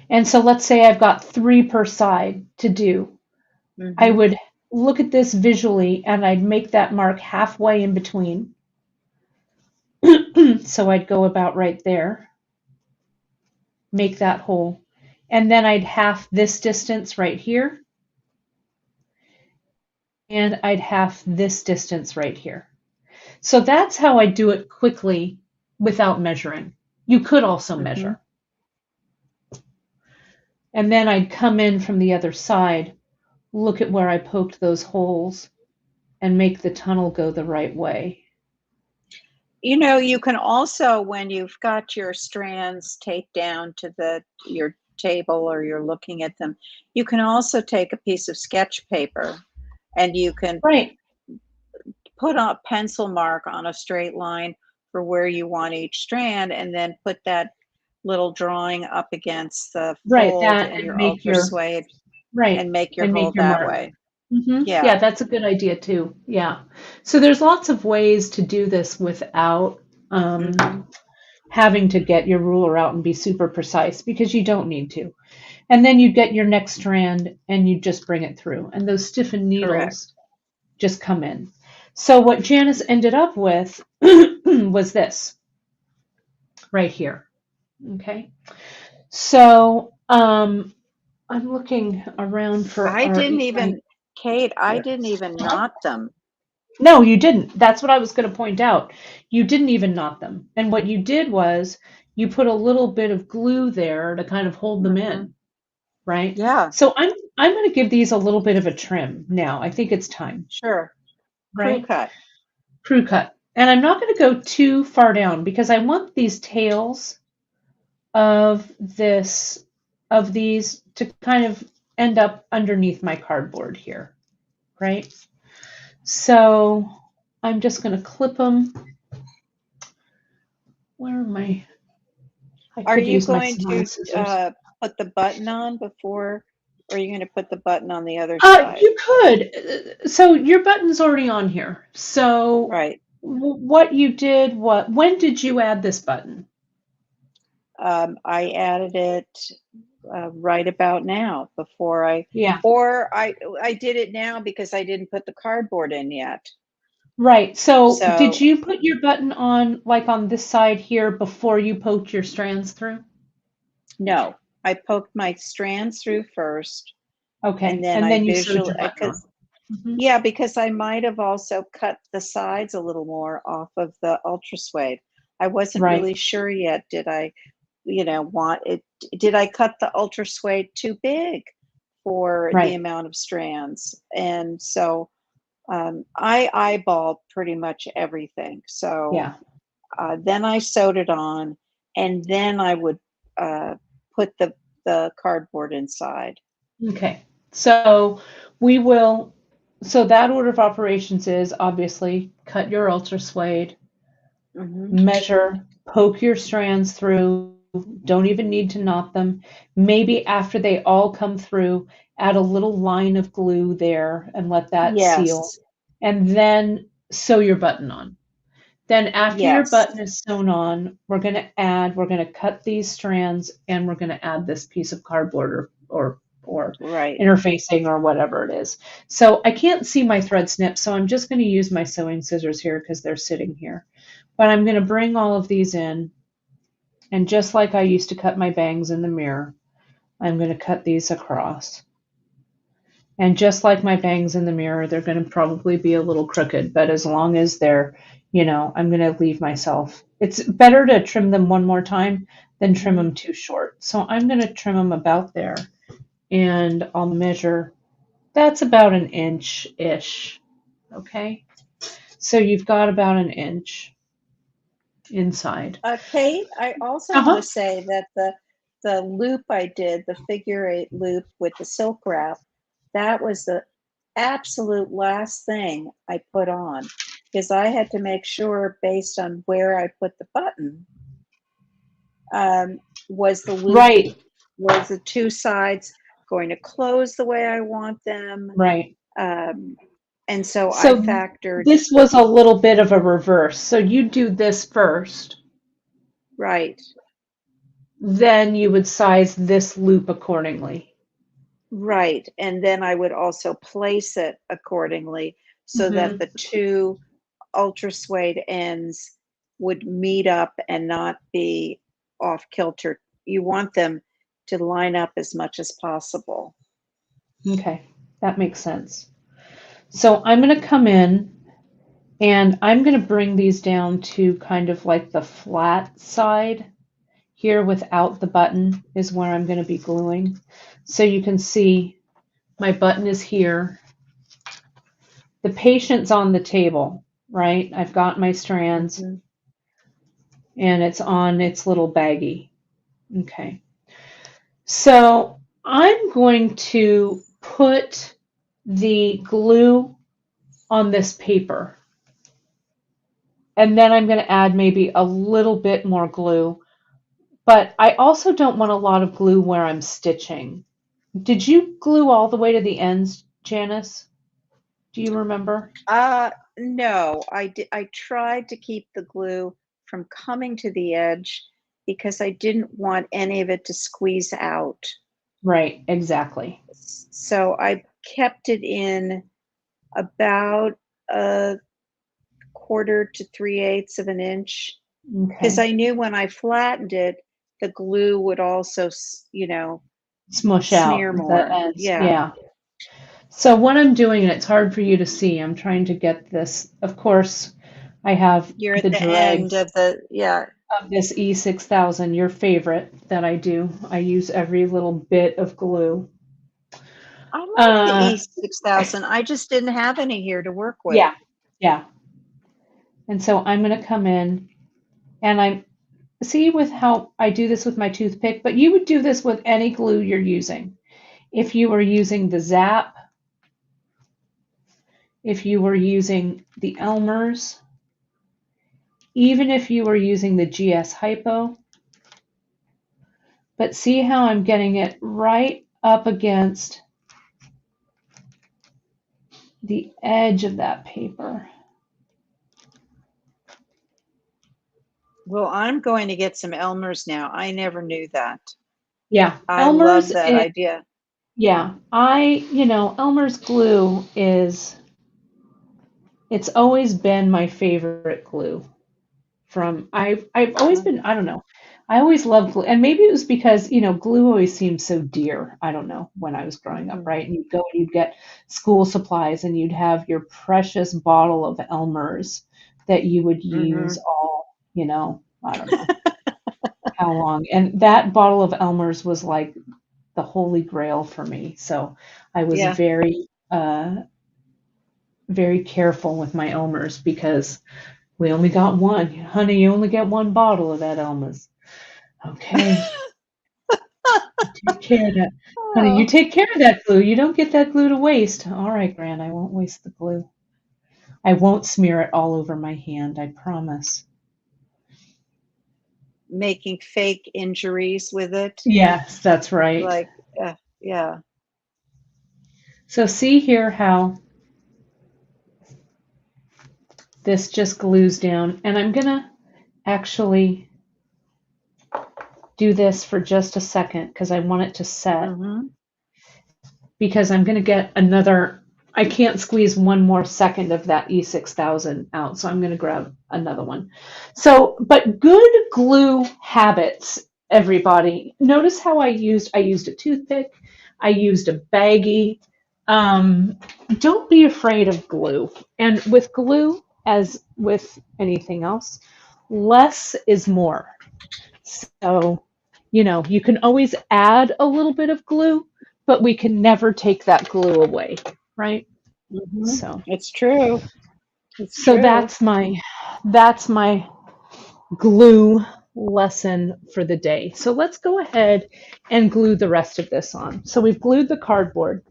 and so let's say I've got 3 per side to do. I Hmm would look at this visually and I'd make that mark halfway in between. So I'd go about right there, make that hole, and then I'd half this distance right here, and I'd half this distance right here. So that's how I do it quickly without measuring. You could also hmm measure. And then I'd come in from the other side, look at where I poked those holes, and make the tunnel go the right way. You know, you can also, when you've got your strands taped down to your table or you're looking at them, you can also take a piece of sketch paper and you can Right, put a pencil mark on a straight line for where you want each strand, and then put that little drawing up against the right, fold that in and your make ultra your, suede right, and make your and make hole your that mark. way. Yeah, Yeah. that's a good idea too. Yeah. So there's lots of ways to do this without hmm having to get your ruler out and be super precise, because you don't need to. And then you get your next strand and you just bring it through. And those stiffened Correct. needles just come in. So what Janice ended up with was this right here. Okay. So I'm looking around for I our didn't evening even, Kate, I here. didn't even knot them. No, you didn't. That's what I was going to point out. You didn't even knot them. And what you did was you put a little bit of glue there to kind of hold them Hmm in, right? Yeah, So I'm going to give these a little bit of a trim now. I think it's time, sure. Crew right? cut. Crew cut. And I'm not going to go too far down because I want these tails of this of these to kind of end up underneath my cardboard here, right? So I'm just going to clip them. Where am I? I Are could you use my going small to scissors. put the button on before, or are you going to put the button on the other side? You could. So your button's already on here. So Right. what you did, when did you add this button? I added it right about now before Yeah, I did it now because I didn't put the cardboard in yet. right. So did So you put your button on like on this side here before you poked your strands through? no, I poked my strands through first, and Okay, then and I then you sewed visual your button on. because Hmm. yeah, because I might have also cut the sides a little more off of the ultra suede. I wasn't Right, really sure yet. Did I, want it? Did I cut the ultra suede too big for the right. amount of strands? And so I eyeballed pretty much everything. So Yeah. then I sewed it on, and then I would uh, put the cardboard inside. Okay. So that order of operations is obviously cut your UltraSuede, Hmm. measure, poke your strands through, don't even need to knot them. Maybe after they all come through, add a little line of glue there and let that seal. Yes. And then sew your button on. Then after your Yes. button is sewn on, we're going to cut these strands and we're going to add this piece of cardboard or Right. interfacing or whatever it is. So I can't see my thread snip, so I'm just going to use my sewing scissors here because they're sitting here. But I'm going to bring all of these in, and just like I used to cut my bangs in the mirror, I'm going to cut these across. And just like my bangs in the mirror, they're going to probably be a little crooked, but as long as they're, I'm going to leave myself. It's better to trim them one more time than trim Hmm. them too short. So I'm going to trim them about there, and I'll measure. That's about an inch-ish. Okay. So you've got about an inch inside. Kate, I also want to Uh-huh. say that the loop I did, the figure-8 loop with the silk wrap, that was the absolute last thing I put on because I had to make sure, based on where I put the button, was the loop, Right, was the two sides going to close the way I want them? right. Um, and so I So factored, this was a little bit of a reverse. So you do this first, right, then you would size this loop accordingly. right. And then I would also place it accordingly so that Hmm. the two UltraSuede ends would meet up and not be off kilter. You want them to line up as much as possible. Okay, that makes sense. So I'm going to come in and I'm going to bring these down to kind of like the flat side here without the button is where I'm going to be gluing. So you can see my button is here. The patient's on the table, right? I've got my strands Mhm. and it's on its little baggie. Okay. So I'm going to put the glue on this paper. And then I'm going to add maybe a little bit more glue. But I also don't want a lot of glue where I'm stitching. Did you glue all the way to the ends, Janice? Do you remember? No, I tried to keep the glue from coming to the edge because I didn't want any of it to squeeze out. Right, exactly. So I kept it in about a quarter to 3/8 of an inch because Okay. I knew when I flattened it, the glue would also, Smush smear out the more. ends. Yeah. Yeah. So what I'm doing, and it's hard for you to see, I'm trying to get this. Of course, I have You're at the the end dregs of the, yeah. of this E6000, your favorite that I do. I use every little bit of glue. I like the Uh, E6000. I just didn't have any here to work with. yeah, yeah. And so I'm going to come in and I'm see with how I do this with my toothpick, but you would do this with any glue you're using. If you were using the Zap, if you were using the Elmer's, even if you were using the GS Hypo, but see how I'm getting it right up against the edge of that paper. Well, I'm going to get some Elmer's now. I never knew that. Yeah, I Elmer's, love that idea. yeah, Elmer's glue it's always been my favorite glue. I've always been, I don't know. I always loved glue. And maybe it was because, glue always seemed so dear. I don't know, when I was growing up, Mm-hmm. right? And you'd go and you'd get school supplies and you'd have your precious bottle of Elmer's that you would Mm-hmm. use all, I don't know how long. And that bottle of Elmer's was like the holy grail for me. So I was Yeah. very careful with my Elmer's because we only got one. Honey, you only get one bottle of that Elmer's. Okay. Take care of that. Honey, you Oh, take care of that glue. You don't get that glue to waste. All right, Gran, I won't waste the glue. I won't smear it all over my hand, I promise. making fake injuries with it. Yes, that's right. Like, yeah. So see here how this just glues down. And I'm going to actually do this for just a second because I want it to set. Mm-hmm. Because I'm going to get another, I can't squeeze one more second of that E6000 out, so I'm going to grab another one. So, but good glue habits, everybody. Notice how I used a toothpick, I used a baggie. Don't be afraid of glue. And with glue, as with anything else, less is more. So, you can always add a little bit of glue, but we can never take that glue away, right? Mm-hmm. So, It's true. It's so true. that's my glue lesson for the day. So let's go ahead and glue the rest of this on. So we've glued the cardboard.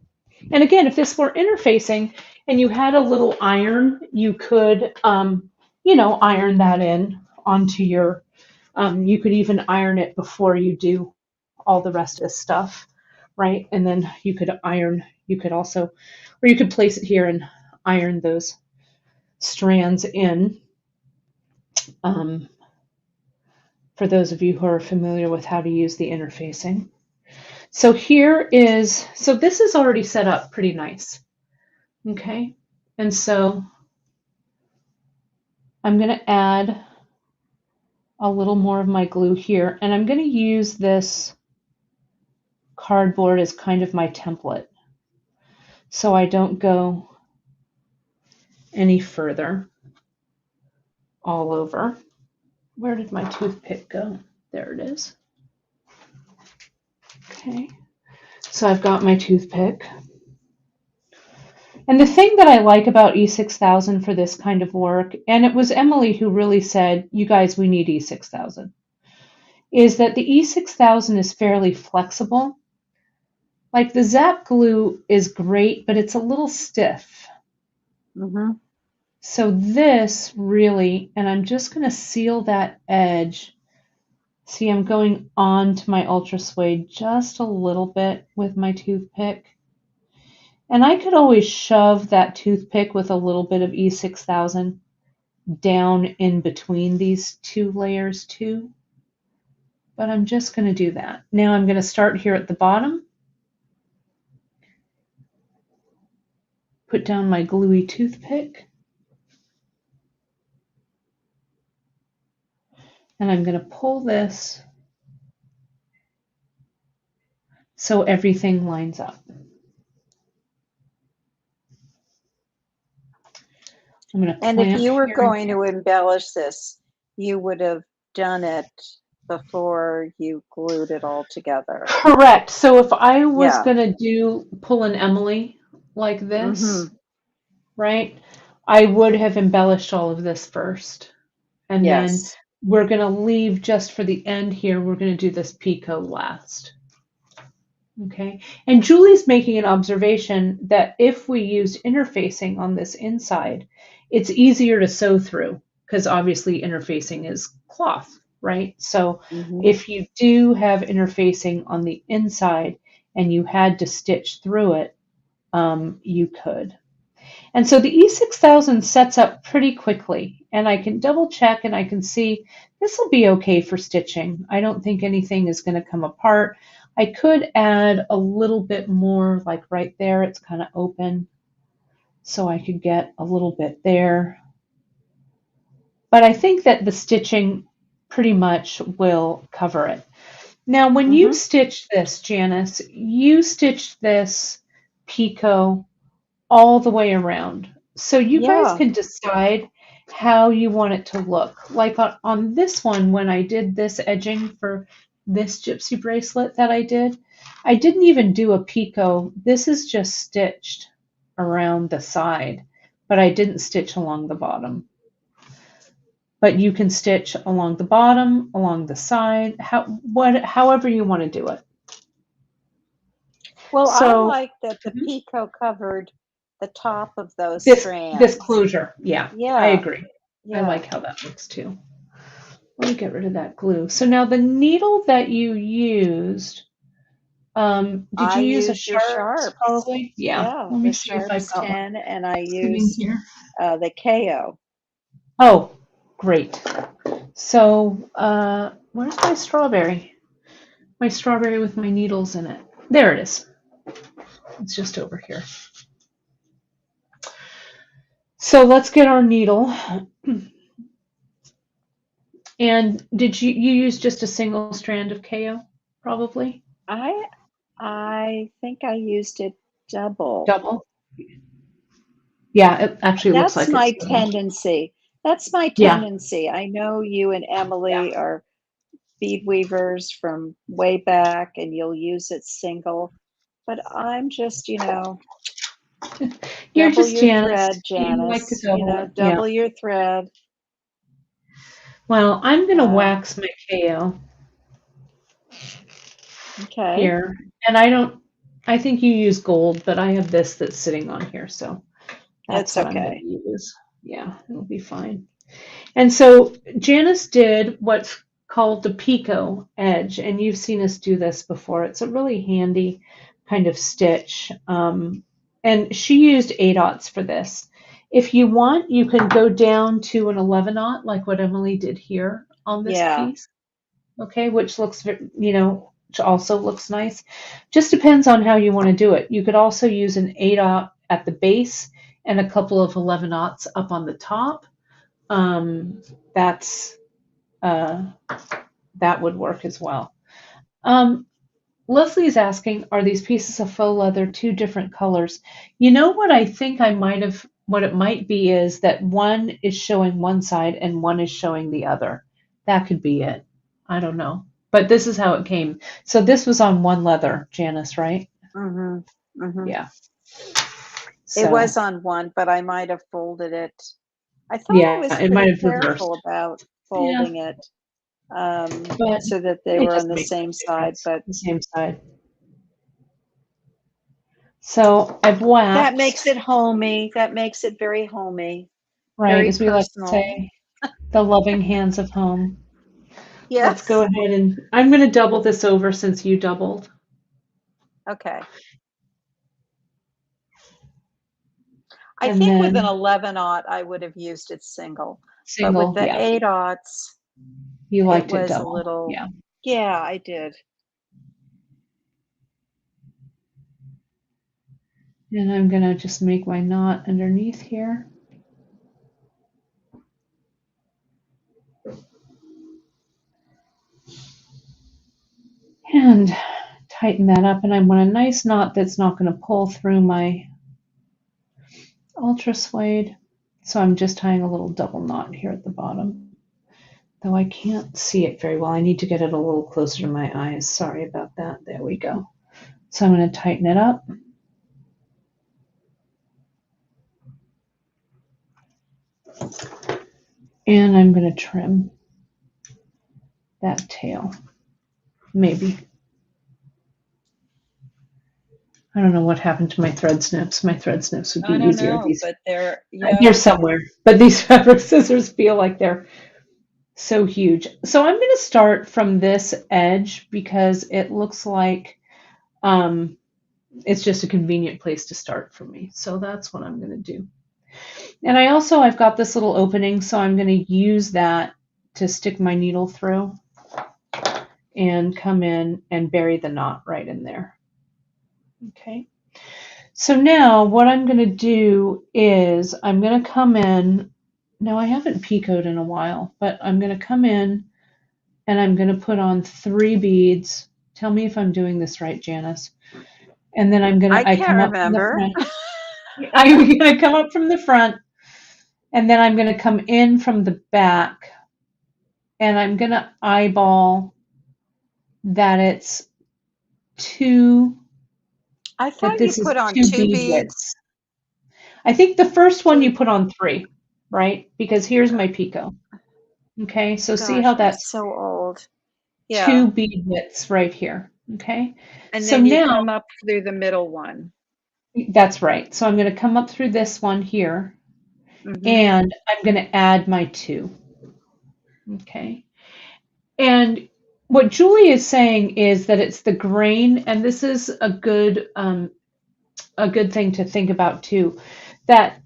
And again, if this were interfacing and you had a little iron, you could, iron that in onto your. You could even iron it before you do all the rest of this stuff, right? And then you could also, or you could place it here and iron those strands in. Um, for those of you who are familiar with how to use the interfacing. So so this is already set up pretty nice, okay? And so I'm going to add a little more of my glue here, and I'm going to use this cardboard as kind of my template so I don't go any further all over. Where did my toothpick go? There it is. Okay, so I've got my toothpick. And the thing that I like about E6000 for this kind of work, and it was Emily who really said, you guys, we need E6000, is that the E6000 is fairly flexible. Like the Zap glue is great, but it's a little stiff. Mm-hmm. So this really, and I'm just going to seal that edge. See, I'm going on to my UltraSuede just a little bit with my toothpick. And I could always shove that toothpick with a little bit of E6000 down in between these two layers too. But I'm just going to do that. Now I'm going to start here at the bottom. Put down my gluey toothpick. And I'm going to pull this so everything lines up. I'm going to And if clamp you were here and going to embellish this, you would have done it before you glued it all together. correct. So if I was Yeah. going to pull an Emily like Mm-hmm. this, right, I would have embellished all of this first. And then Yes. we're going to leave just for the end here, we're going to do this picot last. Okay. And Julie's making an observation that if we used interfacing on this inside, it's easier to sew through because obviously interfacing is cloth, right? So Mm-hmm. if you do have interfacing on the inside and you had to stitch through it, you could. And so the E6000 sets up pretty quickly, and I can double check and I can see this will be okay for stitching. I don't think anything is going to come apart. I could add a little bit more, like right there, it's kind of open, so I could get a little bit there. But I think that the stitching pretty much will cover it. Now, when you Mm-hmm. stitch this, Janice, you stitched this picot all the way around. So you guys Yeah. can decide how you want it to look. Like on this one, when I did this edging for this gypsy bracelet that I didn't even do a picot. This is just stitched around the side, but I didn't stitch along the bottom. But you can stitch along the bottom, along the side, however you want to do it. Well, I So like that the mhm, picot covered the top of those this strands. closure, yeah, I Yeah, agree. I yeah. like how that looks too. Let me get rid of that glue. So now the needle that you used, did I you use a used your sharps sharps. probably? Yeah. Yeah, Let me the see if I've sharps got one 10, and I sitting used here. the KO. Oh, great. So, where's my strawberry? My strawberry with my needles in it. There it is. It's just over here. So let's get our needle. And did you use just a single strand of KO, probably? I I think I used it double. Double? Yeah, it actually looks That's like it's my double. tendency. That's my Yeah. tendency. I know you and Yeah. Emily are bead weavers from way back, and you'll use it single. But I'm just, You're double just your Janice. thread, You like to Janice. double it. Yeah. Double your thread. Well, I'm gonna Uh, wax my KO okay, here. And I think you use gold, but I have this that's sitting on here, so that's it's what I'm gonna okay. use. Yeah, it'll be fine. And so Janice did what's called the picot edge, and you've seen us do this before. It's a really handy kind of stitch. And she used 8/0 for this. If you want, you can go down to an 11/0, like what Emily did here on this Yeah, piece, okay, which looks, which also looks nice. Just depends on how you want to do it. You could also use an 8/0 at the base and a couple of 11/0 up on the top. Um, that's uh, that would work as well. Um, Leslie is asking, are these pieces of faux leather two different colors? You know what I think I might have, what it might be is that one is showing one side and one is showing the other. That could be it. I don't know. But this is how it came. So this was on one leather, Janice, right? mm-hmm, mm-hmm. Yeah. It So was on one, but I might have folded it. I thought I yeah, was it might pretty have reversed. careful about Yeah, folding it, but so that they it were on doesn't the make same much side. difference. But The same side. So I've that makes waxed, it homey. That makes it very homey, right, very as we like to personal. say, the loving hands of home. Let's go Yes. ahead and I'm going to double this over since you doubled. Okay. I And think with an then 11/0, I would have used it single, but with single, the yeah, 8/0, you it liked it was a double. little. Yeah. Yeah, I did. And I'm going to just make my knot underneath here. And tighten that up. And I want a nice knot that's not going to pull through my UltraSuede. So I'm just tying a little double knot here at the bottom. Though I can't see it very well. I need to get it a little closer to my eyes. Sorry about that. There we go. So I'm going to tighten it up. And I'm going to trim that tail. Maybe. I don't know what happened to my thread snips. My thread snips would be I don't easier. know, but they're, They're yeah. somewhere, but these fabric scissors feel like they're so huge. So I'm going to start from this edge because it looks like um, it's just a convenient place to start for me. So that's what I'm going to do. And I've got this little opening, so I'm going to use that to stick my needle through and come in and bury the knot right in there. Okay. So now what I'm going to do is I'm going to come in. Now I haven't picoed in a while, but I'm going to come in and I'm going to put on 3 beads. Tell me if I'm doing this right, Janice. And then I I can't come up from the remember. front. I'm going to come up from the front and then I'm going to come in from the back and I'm going to eyeball that I that thought you this is put on 2 two bead beads. widths. I think the first one you Two. put on 3, right? Because here's my picot. Okay, so see how Gosh, I'm that's so old. Yeah. 2 bead widths right here. Okay, And so then you now come up through the middle one. that's right. So I'm going to come up through this one here, Mm-hmm. and I'm going to add my 2. Okay, and what Julie is saying is that it's the grain, and this is a good thing to think about too, that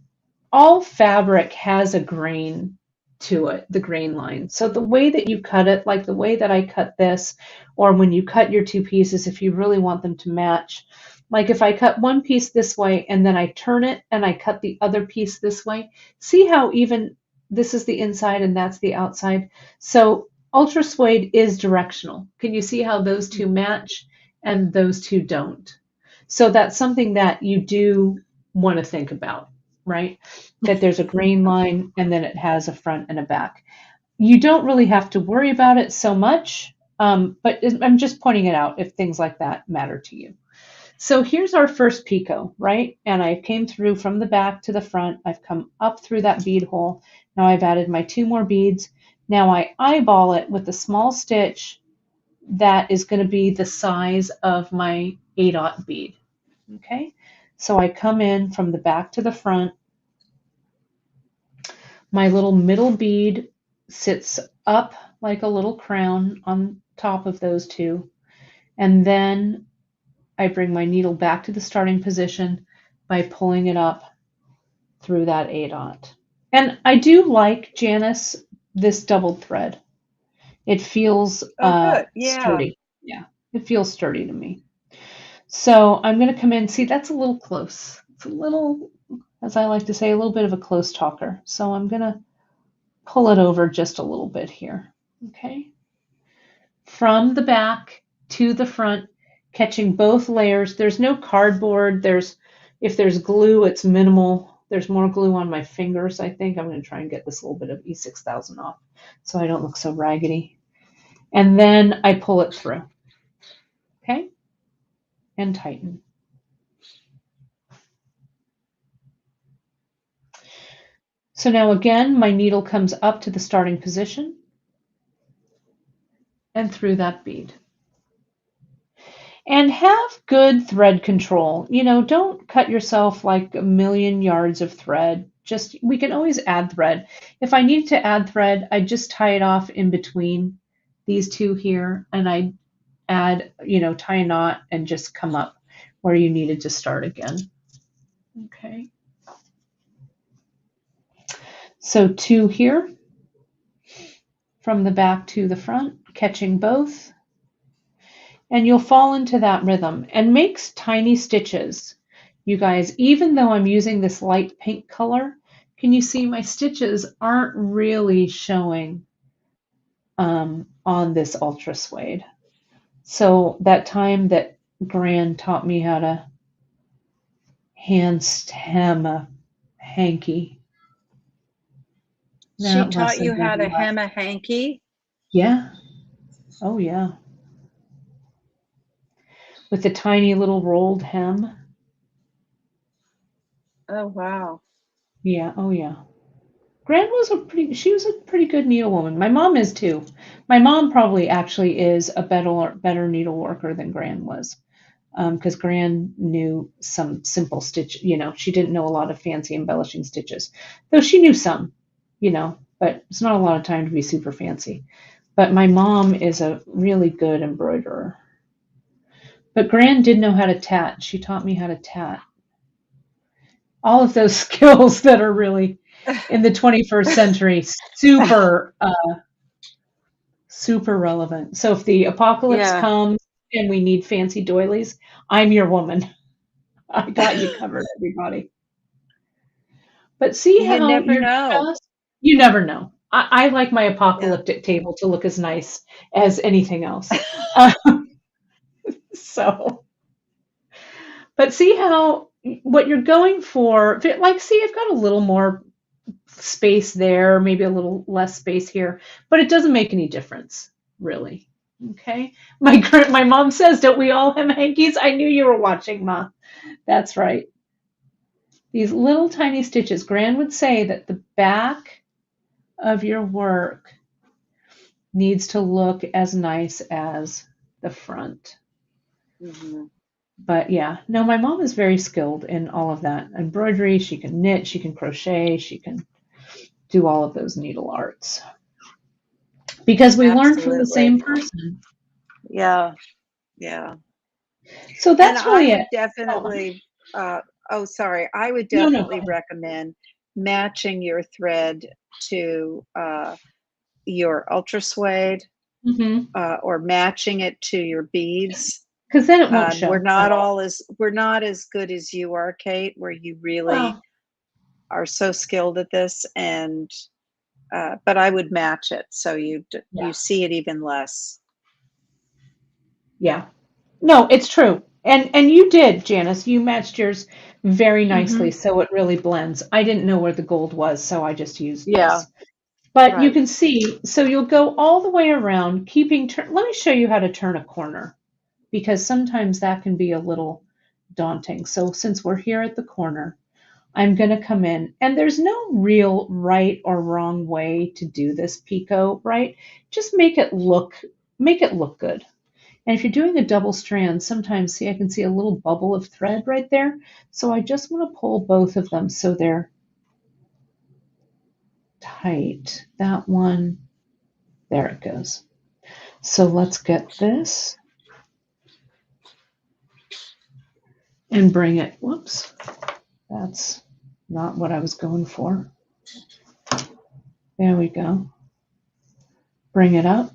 all fabric has a grain to it, the grain line. So the way that you cut it, like the way that I cut this, or when you cut your 2 pieces, if you really want them to match, like if I cut one piece this way and then I turn it and I cut the other piece this way, see how even this is the inside and that's the outside. So ultra suede is directional. Can you see how those two match and those two don't? So that's something that you do want to think about, right? That there's a grain line and then it has a front and a back. You don't really have to worry about it so much, but I'm just pointing it out if things like that matter to you. So here's our first picot, right? And I came through from the back to the front. I've come up through that bead hole. Now I've added my 2 more beads. Now I eyeball it with a small stitch that is going to be the size of my 8/0 bead. Okay, so I come in from the back to the front. My little middle bead sits up like a little crown on top of those 2. And then I bring my needle back to the starting position by pulling it up through that 8/0. And I do like, Janice, this doubled thread. It feels Oh, good. Yeah. sturdy. Yeah, it feels sturdy to me. So I'm going to come in. See, that's a little close. It's a little, as I like to say, a little bit of a close talker. So I'm going to pull it over just a little bit here. Okay. From the back to the front, catching both layers. There's no cardboard. If there's glue, it's minimal. There's more glue on my fingers, I think. I'm going to try and get this little bit of E6000 off so I don't look so raggedy. And then I pull it through. Okay. And tighten. So now again, my needle comes up to the starting position and through that bead. And have good thread control. Don't cut yourself like a million yards of thread. Just, we can always add thread. If I need to add thread, I just tie it off in between these 2 here, and I add, tie a knot and just come up where you needed to start again. Okay. So 2 here, from the back to the front, catching both. And you'll fall into that rhythm and makes tiny stitches. You guys, even though I'm using this light pink color, can you see my stitches aren't really showing on this ultra suede? So that time that Gran taught me how to hand hem a hanky, She that taught lesson you how never to left. hem a hanky? Yeah. Oh, yeah. With the tiny little rolled hem. Oh, wow. Yeah. Oh, yeah. Gran she was a pretty good needlewoman. My mom is too. My mom probably actually is a better needle worker than Gran was. Because Gran knew some simple stitch, she didn't know a lot of fancy embellishing stitches, though she knew some, but it's not a lot of time to be super fancy. But my mom is a really good embroiderer. But Gran did know how to tat. She taught me how to tat. All of those skills that are really in the 21st century, super relevant. So if the apocalypse Yeah. comes and we need fancy doilies, I'm your woman. I got you covered, everybody. But see You how never know. you never know. I like my Yeah. apocalyptic table to look as nice as anything else. Uh, so, but see how what you're going for, like, see, I've got a little more space there, maybe a little less space here, but it doesn't make any difference, really. Okay. My mom says, "Don't we all have hankies?" I knew you were watching, Ma. That's right. These little tiny stitches. Gran would say that the back of your work needs to look as nice as the front. Hmm. But yeah, no, my mom is very skilled in all of that embroidery. She can knit, she can crochet, she can do all of those needle arts because we learn from the Absolutely. same person. Yeah. Yeah. So And that's I really it. would Oh, definitely, oh, sorry, I would no, no, go definitely ahead. recommend matching your thread to your UltraSuede, Mm-hmm. or matching it to your beads. Because then it won't show at all. We're not as good as you are, Kate, where you really Well, are so skilled at this. And but I would match it so yeah, you see it even less. yeah. No, it's true. And you did, Janice. You matched yours very nicely, Hmm. so it really blends. I didn't know where the gold was, so I just used Yeah. this. But you Right. can see, so you'll go all the way around, keeping turn. Let me show you how to turn a corner because sometimes that can be a little daunting. So since we're here at the corner, I'm going to come in, and there's no real right or wrong way to do this picot, right? Just make it look good. And if you're doing a double strand, sometimes see I can see a little bubble of thread right there. So I just want to pull both of them so they're tight. That one, there it goes. So let's get this and bring it. Whoops, that's not what I was going for. There we go. Bring it up.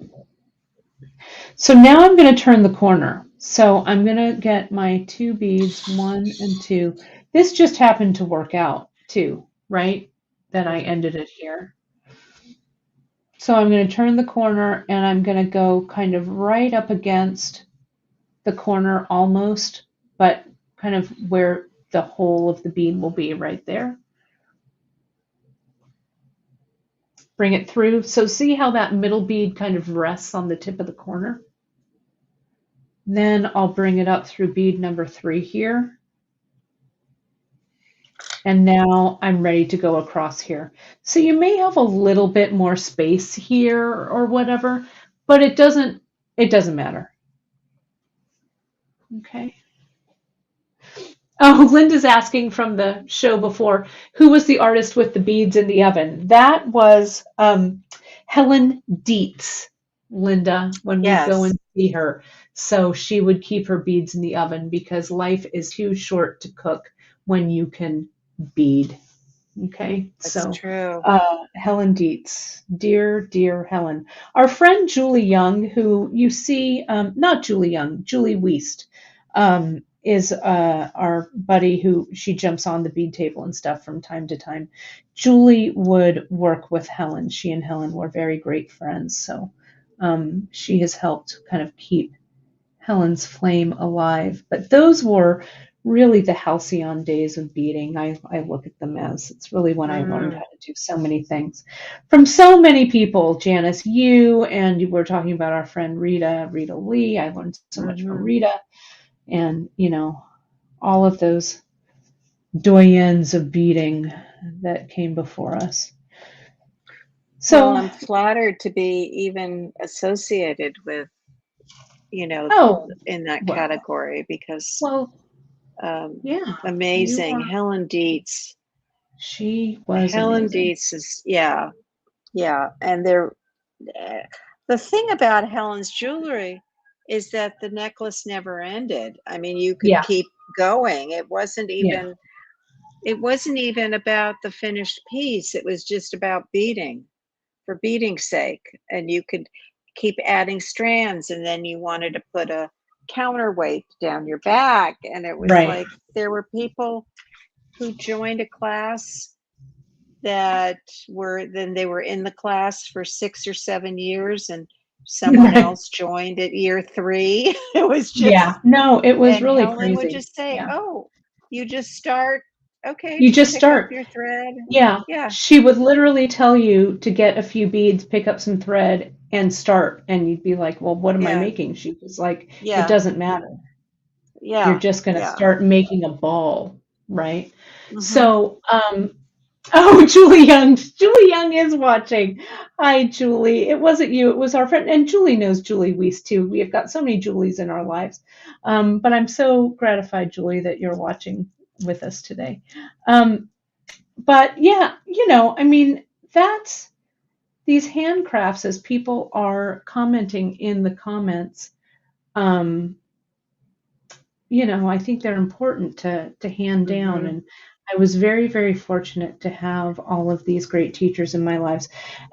So now I'm going to turn the corner. So I'm going to get my two beads, 1 and 2. This just happened to work out too, right? That I ended it here. So I'm going to turn the corner and I'm going to go kind of right up against the corner almost, but kind of where the hole of the bead will be right there. Bring it through. So see how that middle bead kind of rests on the tip of the corner? Then I'll bring it up through bead number 3 here. And now I'm ready to go across here. So you may have a little bit more space here or whatever, but it doesn't matter. Okay. Oh, Linda's asking from the show before, who was the artist with the beads in the oven? That was Helen Dietz, Linda, when we'd go Yes, and see her. So she would keep her beads in the oven because life is too short to cook when you can bead. Okay, it's so true. Helen Dietz, dear, dear Helen. Our friend Julie Young, who you see, not Julie Young, Julie Wiest, is our buddy who she jumps on the bead table and stuff from time to time. Julie would work with Helen. She and Helen were very great friends, so she has helped kind of keep Helen's flame alive. But those were really the halcyon days of beading. I look at them as it's really when I learned how Mm, to do so many things from so many people. Janice, you, and you were talking about our friend Rita Lee. I learned so much from hmm. Rita, and all of those doyens of beading that came before us. Well, So, I'm flattered to be even associated with, you know, oh, in that well, category because well, yeah, you amazing. are. She She was amazing. is, yeah, yeah. And uh, the thing about Helen's jewelry is that the necklace never ended. I mean, you could Yeah, keep going. yeah, It wasn't even about the finished piece. It was just about beading for beading's sake. And you could keep adding strands, and then you wanted to put a counterweight down your back. And it was right. like there were people who joined a class that then they were in the class for 6 or 7 years, and someone Right. else joined at year 3. It was Yeah. just, No, it was and really Helen would crazy. just say, Yeah. "Oh, you just start, okay, You just just pick up start. your thread." Yeah. Yeah, She would literally tell you to get a few beads, pick up some thread, and start. And you'd be like, well, what am I yeah, making? She was like, it yeah, doesn't matter. You're yeah, just going to yeah. start making a ball, right? Hmm. So, Oh, Julie Young. Julie Young is watching. Hi, Julie. It wasn't you. It was our friend. And Julie knows Julie Weiss, too. We have got so many Julies in our lives. But I'm so gratified, Julie, that you're watching with us today. Um, but yeah, I mean, that's these handcrafts as people are commenting in the comments. Um, I think they're important to hand down. Mm-hmm. And I was very, very fortunate to have all of these great teachers in my lives.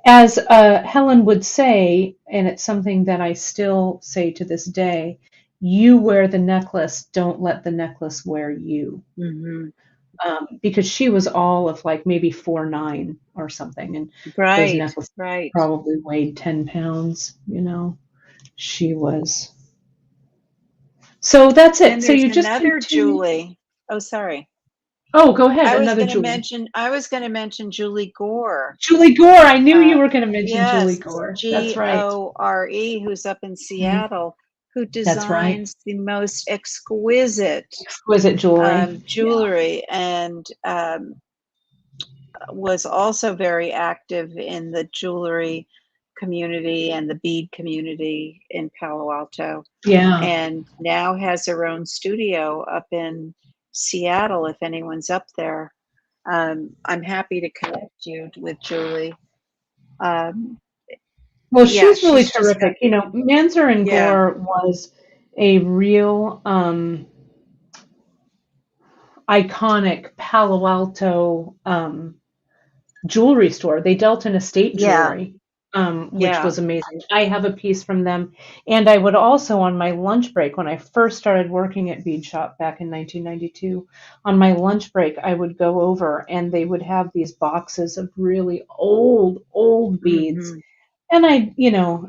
As Helen would say, and it's something that I still say to this day, you wear the necklace, don't let the necklace wear you. Mm-hmm. Because she was all of like maybe 4'9" or something, and those Right, necklaces right. probably weighed 10 pounds. She was. So that's it. And So there's you just another continue. Julie. Oh, sorry. Oh, go ahead. Another Julie. I was going to mention Julie Gore. Julie Gore. I knew you Uh, were going to mention Julie yes, Gore. That's right. Gore, who's up in Mhm. Seattle, who That's right. designs the most exquisite Exquisite jewelry. Yeah. jewelry and was also very active in the jewelry community and the bead community in Palo Alto, Yeah. and now has her own studio up in Seattle if anyone's up there. I'm happy to connect you with Julie. Um, Well, yeah, she's really she's just got, terrific. Manzer and yeah, Gore was a real iconic Palo Alto jewelry store. They dealt in estate yeah, jewelry, which yeah. was amazing. I have a piece from them. And I would also, on my lunch break, when I first started working at Bead Shop back in 1992, on my lunch break, I would go over and they would have these boxes of really old, old beads. Mm-hmm, And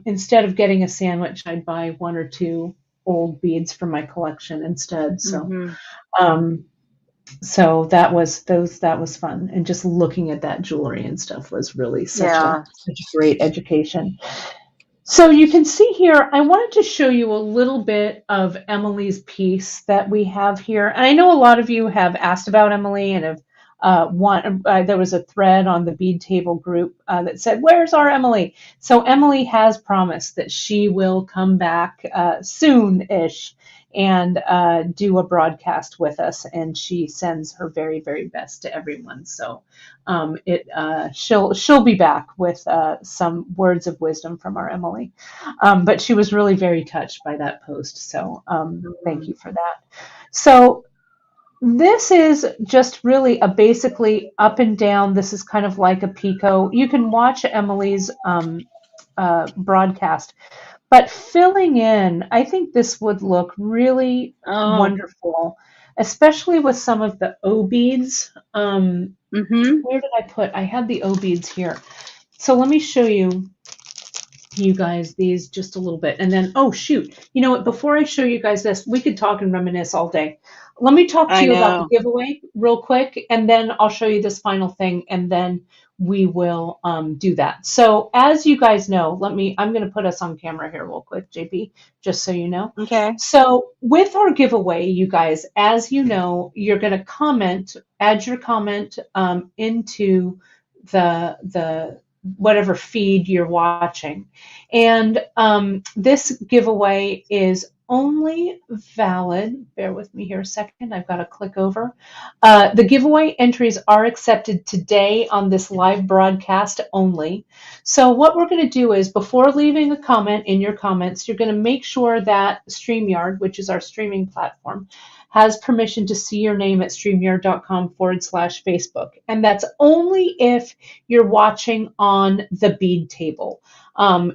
instead of getting a sandwich, I'd buy one or two old beads for my collection instead. mm-hmm. Um, so that was fun, and just looking at that jewelry and stuff was really such a Yeah. such a great education. So you can see here, I wanted to show you a little bit of Emily's piece that we have here. And I know a lot of you have asked about Emily and have there was a thread on the bead table group that said, "Where's our Emily?" So Emily has promised that she will come back soon-ish and do a broadcast with us. And she sends her very, very best to everyone. So she'll be back with some words of wisdom from our Emily. But she was really very touched by that post. So thank Mm-hmm. you for that. So this is just really a basically up and down. This is kind of like a picot. You can watch Emily's broadcast, but filling in, I think this would look really Oh, wonderful, especially with some of the O beads. mm-hmm. Where did I put? I had the O beads here. So let me show you guys these just a little bit. And then, oh, shoot. You know what? Before I show you guys this, we could talk and reminisce all day. Let me talk to I you about the know. giveaway real quick, and then I'll show you this final thing, and then we will do that. So as you guys know, I'm going to put us on camera here real quick, JP, just so you know. Okay. So with our giveaway, you guys, as you know, you're going to add your comment into the whatever feed you're watching. And this giveaway is only valid, bear with me here a second, I've got to click over. The giveaway entries are accepted today on this live broadcast only. So what we're going to do is, before leaving a comment in your comments, you're going to make sure that StreamYard, which is our streaming platform, has permission to see your name at streamyard.com/Facebook. And that's only if you're watching on the bead table.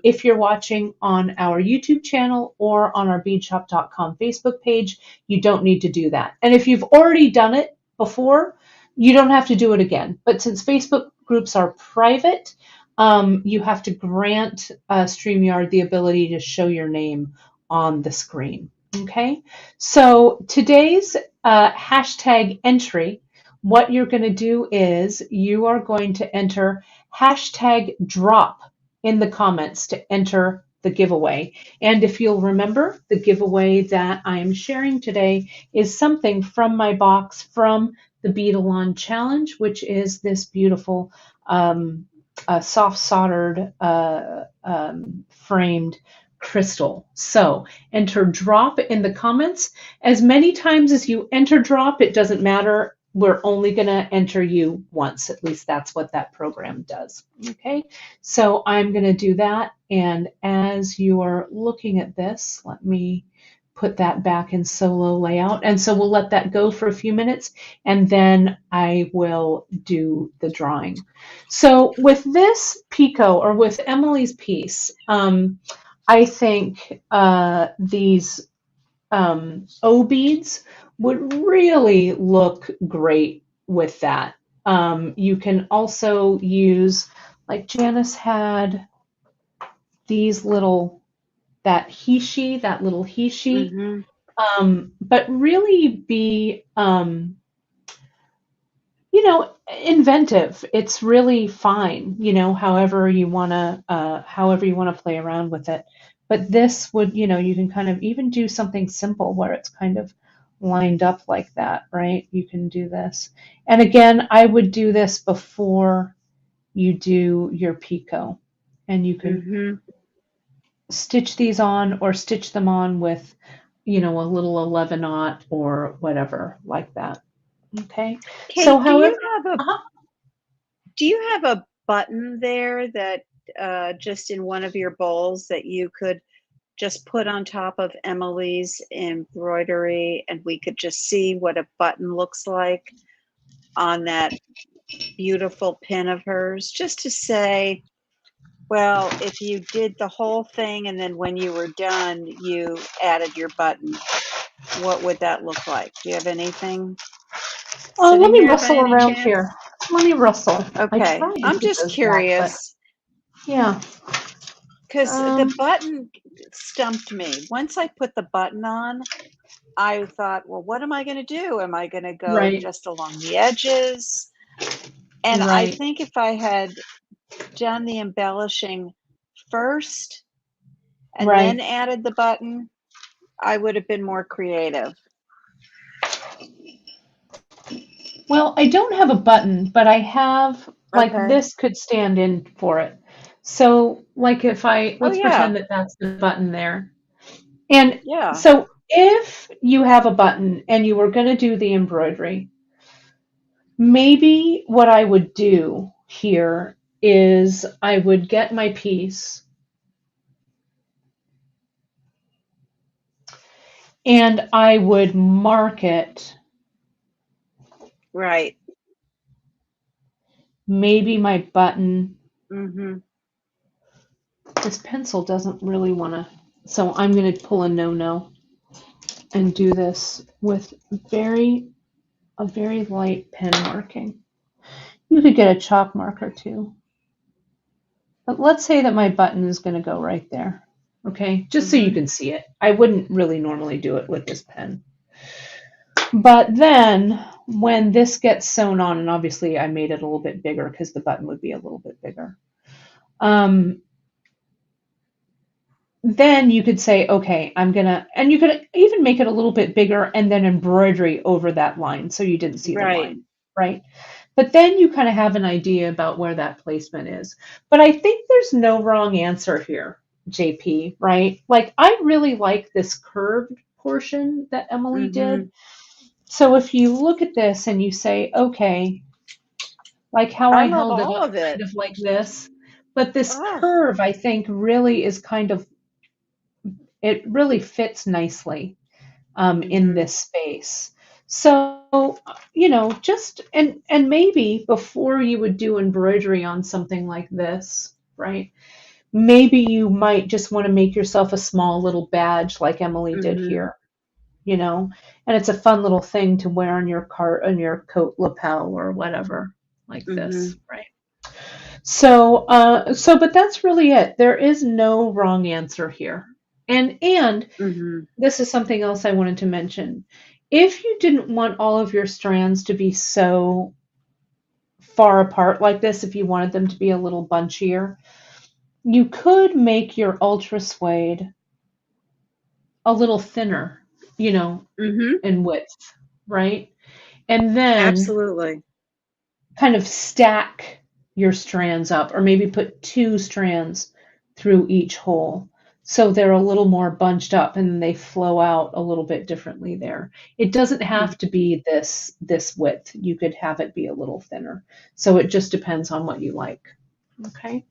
If you're watching on our YouTube channel or on our beadshop.com Facebook page, you don't need to do that. And if you've already done it before, you don't have to do it again. But since Facebook groups are private, you have to grant StreamYard the ability to show your name on the screen. Okay, so today's hashtag entry, what you're going to do is you are going to enter hashtag drop in the comments to enter the giveaway. And if you'll remember, the giveaway that I am sharing today is something from my box from the Beadalon Challenge, which is this beautiful soft soldered framed crystal. So enter drop in the comments. As many times as you enter drop, it doesn't matter. We're only going to enter you once. At least that's what that program does. Okay, so I'm going to do that. And as you're looking at this, let me put that back in solo layout. And so we'll let that go for a few minutes, and then I will do the drawing. So with this picot, or with Emily's piece, I think these O beads would really look great with that. You can also use, like Janice had these little, that little hishi, but really be, inventive. It's really fine, however you want to play around with it. But this would, you can kind of even do something simple where it's kind of lined up like that, right? You can do this. And again, I would do this before you do your picot. And you can stitch these on, or stitch them on with, a little 11-aught or whatever like that. Okay. So Kate, however, do you have a button there that just in one of your bowls that you could just put on top of Emily's embroidery, and we could just see what a button looks like on that beautiful pin of hers, just to say, well, if you did the whole thing and then when you were done, you added your button, what would that look like? Do you have anything let me sitting there by rustle any around chance? here. Let me rustle. I Okay, tried to I'm keep just those back, but curious yeah. because the button stumped me. Once I put the button on, I thought, well, what am I going to do? Am I going to go Right, just along the edges? And I right. think if I had done the embellishing first and then Right. added the button, I would have been more creative. Well, I don't have a button, but I have, like, Okay. this could stand in for it. So, like, Oh, let's yeah. pretend that that's the button there. And Yeah. so if you have a button and you were going to do the embroidery, maybe what I would do here is I would get my piece and I would mark it. Right. Maybe my button. Mm-hmm. This pencil doesn't really want to, so I'm going to pull a no-no and do this with a very light pen marking. You could get a chalk marker too. But let's say that my button is going to go right there. Okay, just so you can see it. I wouldn't really normally do it with this pen. But then when this gets sewn on, and obviously I made it a little bit bigger because the button would be a little bit bigger. Then you could say, okay, and you could even make it a little bit bigger and then embroidery over that line so you didn't see the Right. line, right? But then you kind of have an idea about where that placement is. But I think there's no wrong answer here, JP, right? Like, I really like this curved portion that Emily did. So if you look at this and you say, okay, like how I I love held it all up of it. kind of like this, but this Oh. curve, I think, really is kind of, it really fits nicely in this space. So, just, and maybe before you would do embroidery on something like this, right? Maybe you might just want to make yourself a small little badge like Emily did here, and it's a fun little thing to wear on your on your coat lapel or whatever, like this, right? So, but that's really it. There is no wrong answer here. And this is something else I wanted to mention. If you didn't want all of your strands to be so far apart like this, if you wanted them to be a little bunchier, you could make your UltraSuede a little thinner, in width, right? and then Absolutely. kind of stack your strands up, or maybe put 2 strands through each hole. So they're a little more bunched up and they flow out a little bit differently there. It doesn't have to be this width. You could have it be a little thinner. So it just depends on what you like. Okay.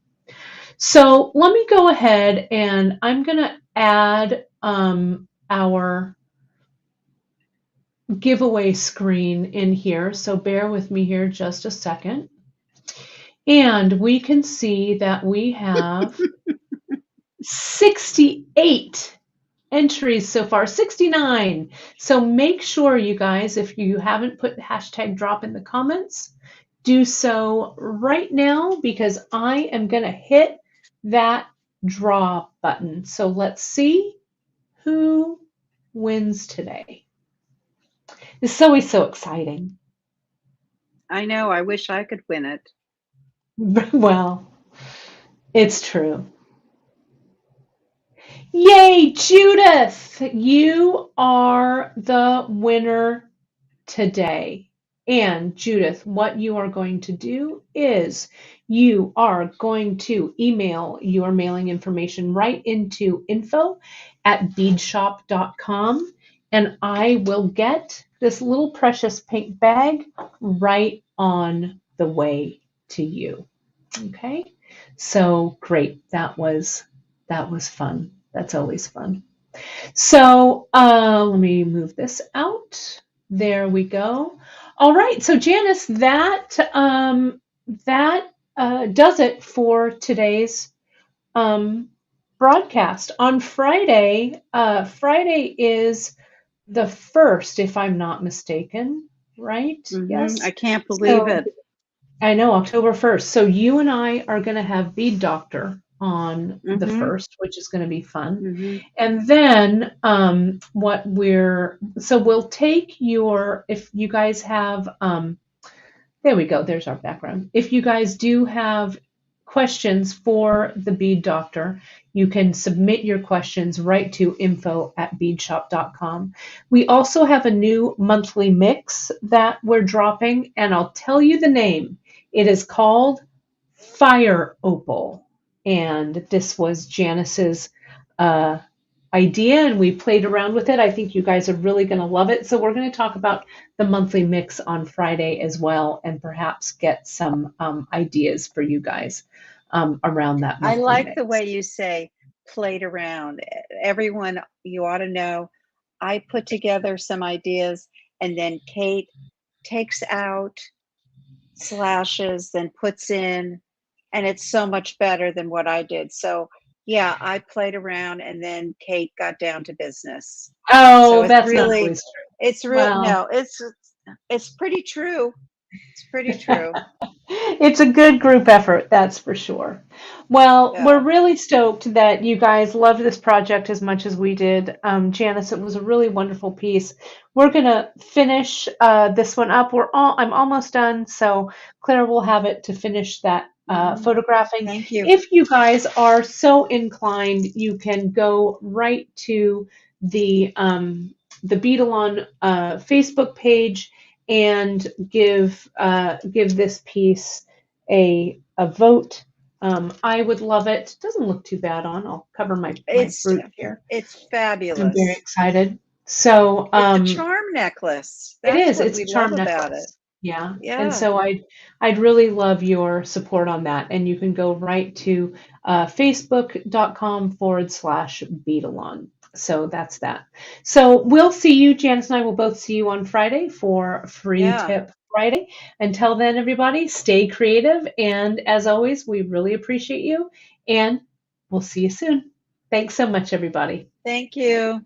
So let me go ahead and I'm going to add our giveaway screen in here. So bear with me here just a second. And we can see that we have 68 entries so far, 69. So make sure, you guys, if you haven't put hashtag drop in the comments, do so right now, because I am going to hit that draw button. So let's see who wins today. This is always so exciting. I know. I wish I could win it. Well, it's true. Yay, Judith! You are the winner today. And Judith, what you are going to do is you are going to email your mailing information right into info@beadshop.com, and I will get this little precious pink bag right on the way to you. Okay? So great. That was fun. That's always fun. So let me move this out. There we go. All right. So Janice, that does it for today's broadcast. On Friday, Friday is the 1st, if I'm not mistaken. Right? Yes. I can't believe So it. I know, October 1st. So you and I are going to have Bead Doctor on the 1st, which is going to be fun. And then we'll take if you guys have, there we go, there's our background. If you guys do have questions for the Bead Doctor, you can submit your questions right to info@beadshop.com. We also have a new monthly mix that we're dropping, and I'll tell you the name. It is called Fire Opal, and this was Janice's idea, and we played around with it. I think you guys are really going to love it. So we're going to talk about the monthly mix on Friday as well, and perhaps get some ideas for you guys around that monthly I like mix. the way you say played around. Everyone, you ought to know, I put together some ideas, and then Kate takes out, slashes, then puts in, and it's so much better than what I did. So yeah, I played around, and then Kate got down to business. Oh, So that's not always true. it's real. Wow. No, it's pretty true. It's pretty true. It's a good group effort, that's for sure. Well, Yeah. we're really stoked that you guys loved this project as much as we did. Janice, it was a really wonderful piece. We're going to finish this one up. I'm almost done, so Claire will have it to finish that photographing. Thank you. If you guys are so inclined, you can go right to the Beadalon Facebook page and give this piece a vote. I would love it. It doesn't look too bad on. I'll cover my fruit here. It's fabulous. I'm very excited. So it's a charm necklace. That's It's a charm necklace. About it. Yeah. Yeah. And so I'd really love your support on that. And you can go right to facebook.com/Beadalon. So that's that. So we'll see you, Janice and I will both see you on Friday for Free Tip Friday. Until then, everybody, stay creative. And as always, we really appreciate you. And we'll see you soon. Thanks so much, everybody. Thank you.